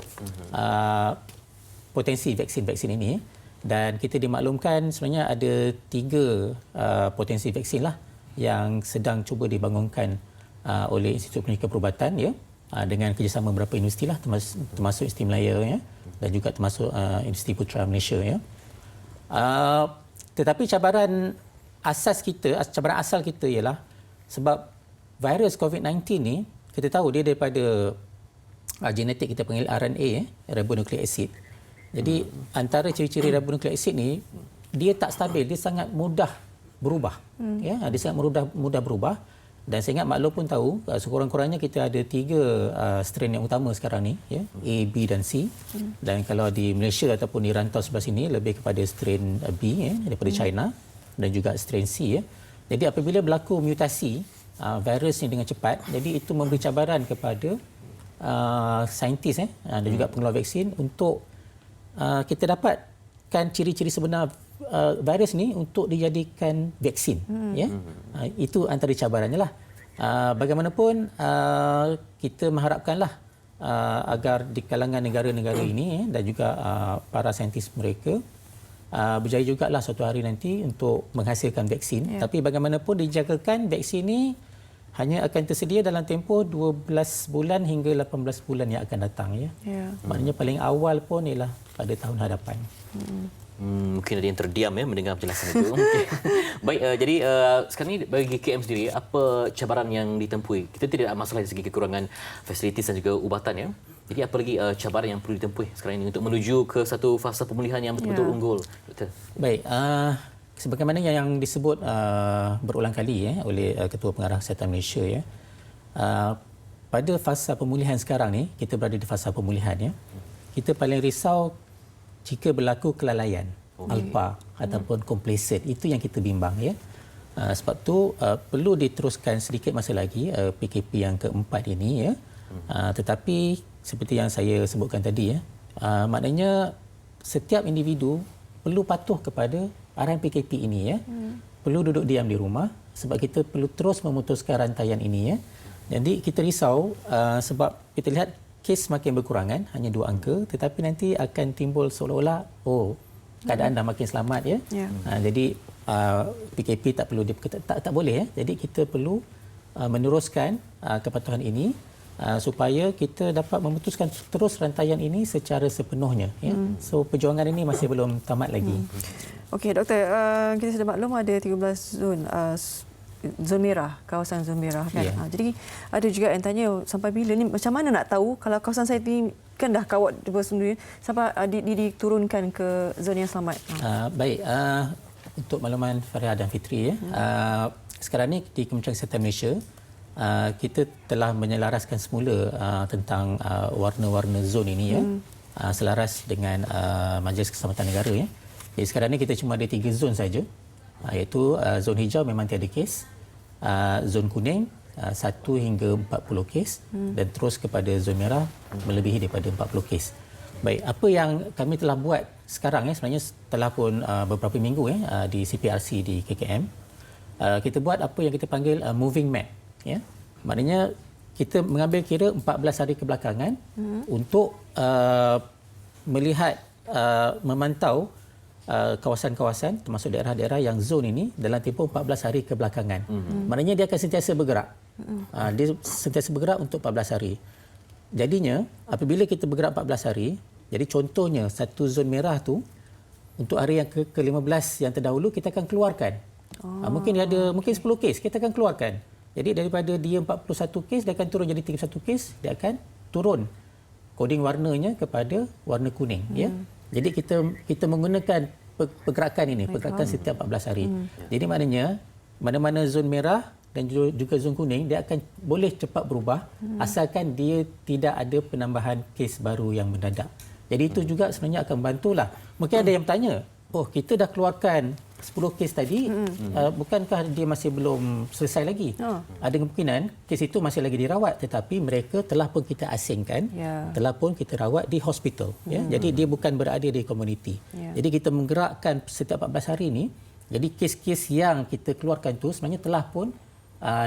S12: potensi vaksin-vaksin ini. Dan kita dimaklumkan sebenarnya ada 3 potensi vaksin lah yang sedang cuba dibangunkan oleh Institut Pendidikan Perubatan ya, dengan kerjasama beberapa universiti lah, termasuk Universiti Melaya ya, dan juga termasuk Universiti Putra Malaysia ya. Tetapi cabaran asal kita ialah sebab virus COVID-19 ni kita tahu dia daripada genetik kita panggil RNA ribonucleic acid. Jadi antara ciri-ciri ribonucleic acid ni dia tak stabil, dia sangat mudah berubah. Ya, dia sangat mudah berubah. Dan saya ingat maklum pun tahu sekurang-kurangnya kita ada 3 strain yang utama sekarang ni ya, A, B dan C. Dan kalau di Malaysia ataupun di rantau sebelah sini lebih kepada strain B ya, daripada China, dan juga strain C ya. Jadi apabila berlaku mutasi virus ni dengan cepat, jadi itu memberi cabaran kepada saintis dan juga pengeluar vaksin untuk kita dapatkan ciri-ciri sebenar virus ni untuk dijadikan vaksin ya. Itu antara cabarannya lah. Bagaimanapun kita mengharapkanlah agar di kalangan negara-negara ini dan juga para saintis mereka berjaya jugalah suatu hari nanti untuk menghasilkan vaksin. Tapi bagaimanapun dijagakan vaksin ini hanya akan tersedia dalam tempoh 12 bulan hingga 18 bulan yang akan datang ya. Maknanya paling awal pun ialah pada tahun hadapan.
S2: Mungkin ada yang terdiam ya mendengar penjelasan itu. Baik, jadi sekarang ni bagi KM sendiri, apa cabaran yang ditempuhi? Kita tidak ada masalah dari segi kekurangan fasilitas dan juga ubatan ya. Jadi apa lagi cabaran yang perlu ditempuhi sekarang ini untuk menuju ke satu fasa pemulihan yang betul-betul unggul, Doktor?
S12: Baik, sebagaimana yang disebut berulang kali oleh Ketua Pengarah Kesihatan Malaysia ya, pada fasa pemulihan sekarang ni, kita berada di fasa pemulihan ya. Kita paling risau jika berlaku kelalaian, alpa ataupun complacent. Itu yang kita bimbang ya. Sebab tu perlu diteruskan sedikit masa lagi PKP yang keempat ini ya. Tetapi seperti yang saya sebutkan tadi ya, maknanya setiap individu perlu patuh kepada arahan PKP ini ya. Perlu duduk diam di rumah sebab kita perlu terus memutuskan rantaian ini ya. Jadi kita risau sebab kita lihat kes makin berkurangan, hanya 2 angka, tetapi nanti akan timbul seolah-olah keadaan dah makin selamat ya. Jadi PKP tak perlu tak boleh ya. Jadi kita perlu meneruskan kepatuhan ini supaya kita dapat memutuskan terus rantaian ini secara sepenuhnya ya. So perjuangan ini masih belum tamat lagi.
S3: Okey Doktor, kita sudah maklum ada 13 zon merah, kawasan zon merah kan. Jadi ada juga yang tanya sampai bila ni, macam mana nak tahu kalau kawasan saya ni kan dah kawat sendiri sampai diturunkan ke zon yang selamat.
S12: Baik, untuk makluman Faria dan Fitri ya. Sekarang ni di Kementerian Kesihatan Malaysia kita telah menyelaraskan semula tentang warna-warna zon ini ya. Selaras dengan Majlis Keselamatan Negara ya. Jadi sekarang ni kita cuma ada 3 zon saja. Iaitu zon hijau memang tiada kes, zon kuning 1 hingga 40 kes dan terus kepada zon merah melebihi daripada 40 kes. Baik, apa yang kami telah buat sekarang sebenarnya setelah pun beberapa minggu di CPRC di KKM, kita buat apa yang kita panggil moving map ya. Maknanya kita mengambil kira 14 hari kebelakangan untuk melihat memantau kawasan-kawasan termasuk daerah-daerah yang zon ini dalam tempoh 14 hari kebelakangan. Maknanya dia akan sentiasa bergerak. Dia sentiasa bergerak untuk 14 hari. Jadinya apabila kita bergerak 14 hari, jadi contohnya satu zon merah tu untuk hari yang ke-15 yang terdahulu kita akan keluarkan. Mungkin mungkin 10 kes kita akan keluarkan. Jadi daripada dia 41 kes dia akan turun jadi 31 kes, dia akan turun koding warnanya kepada warna kuning ya. Jadi kita menggunakan pergerakan ini, pergerakan setiap 14 hari. Jadi maknanya mana-mana zon merah dan juga zon kuning dia akan boleh cepat berubah asalkan dia tidak ada penambahan kes baru yang mendadak. Jadi itu juga sebenarnya akan membantulah. Mungkin ada yang bertanya, kita dah keluarkan 10 kes tadi, bukankah dia masih belum selesai lagi? Ada kemungkinan kes itu masih lagi dirawat tetapi mereka telah pun kita asingkan, telah pun kita rawat di hospital. Ya. Jadi dia bukan berada di komuniti. Jadi kita menggerakkan setiap 14 hari ini, jadi kes-kes yang kita keluarkan itu sebenarnya telah pun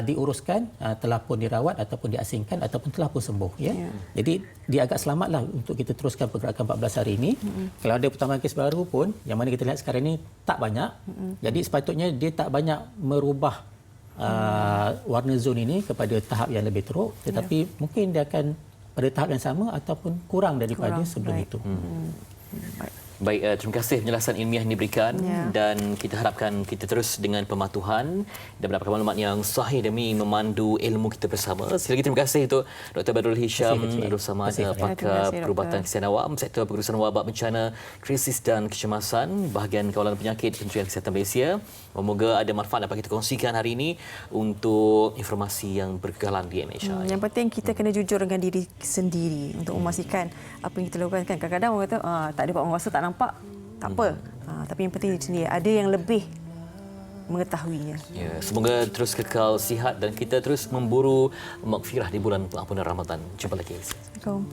S12: diuruskan, telah pun dirawat ataupun diasingkan ataupun telah pun sembuh. Ya. Jadi dia agak selamatlah untuk kita teruskan pergerakan 14 hari ini. Kalau ada pertambahan kes baru pun, yang mana kita lihat sekarang ini tak banyak. Jadi sepatutnya dia tak banyak merubah warna zon ini kepada tahap yang lebih teruk, tetapi mungkin dia akan pada tahap yang sama ataupun kurang daripada sebelum itu.
S2: Baik, terima kasih penjelasan ilmiah yang diberikan dan kita harapkan kita terus dengan pematuhan dan mendapatkan maklumat yang sahih demi memandu ilmu kita bersama. Sekali lagi terima kasih untuk Dr. Badrul Hisham Abdul Samad, pakar perubatan kesihatan awam, Sektor Pengurusan Wabak Bencana, Krisis dan Kecemasan, bahagian kawalan penyakit Kementerian Kesihatan Malaysia. Semoga ada manfaat dapat kita kongsikan hari ini untuk informasi yang berkekalan di MHI.
S3: Yang penting kita kena jujur dengan diri sendiri untuk memastikan apa yang kita lakukan. Kadang-kadang orang kata tak ada penguasa, tak nampak, tak apa. Tapi yang penting di sini ada yang lebih mengetahuinya.
S2: Ya, semoga terus kekal sihat dan kita terus memburu maghfirah di bulan pengampunan Ramadan. Jumpa lagi.
S3: Assalamualaikum.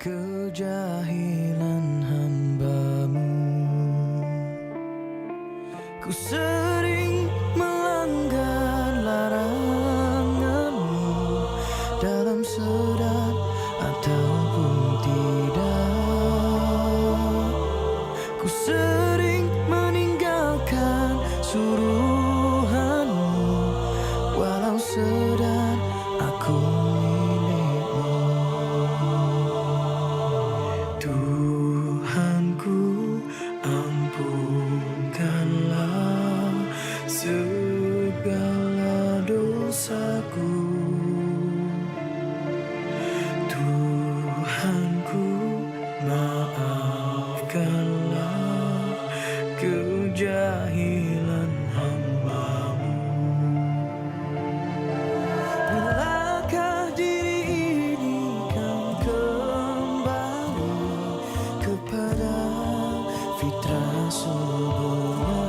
S10: Kejahilan hamba-Mu, ku sering melanggar larangan-Mu dalam sedar ataupun tidak. Ku sering meninggalkan suruhan-Mu walau sedar aku milik-Mu. Tuhanku, ampunkanlah segala dosaku. Tuhanku, maafkanlah kejahilan hamba-Mu. Bilakah diri ini kan kembali kepada fitrah sebelumnya?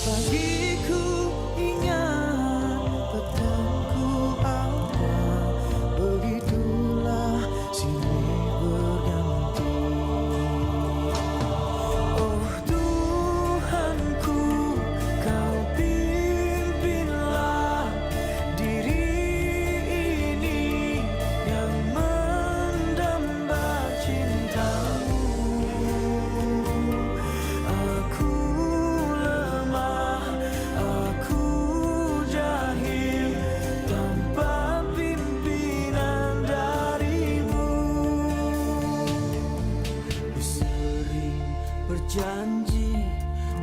S10: Pagiku ingat, petangku awal, begitulah silih berganti. Oh Tuhanku, Kau pimpinlah diri ini yang mendamba cinta-Mu. Aku lemah, aku jahil, tanpa pimpinan dari-Mu. Ku sering berjanji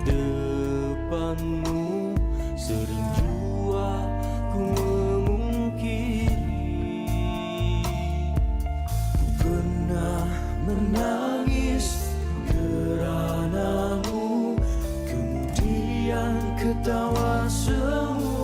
S10: depan-Mu, sering jua ku memungkiri. Ku pernah menangis kerana-Mu, kemudian ketawa semua.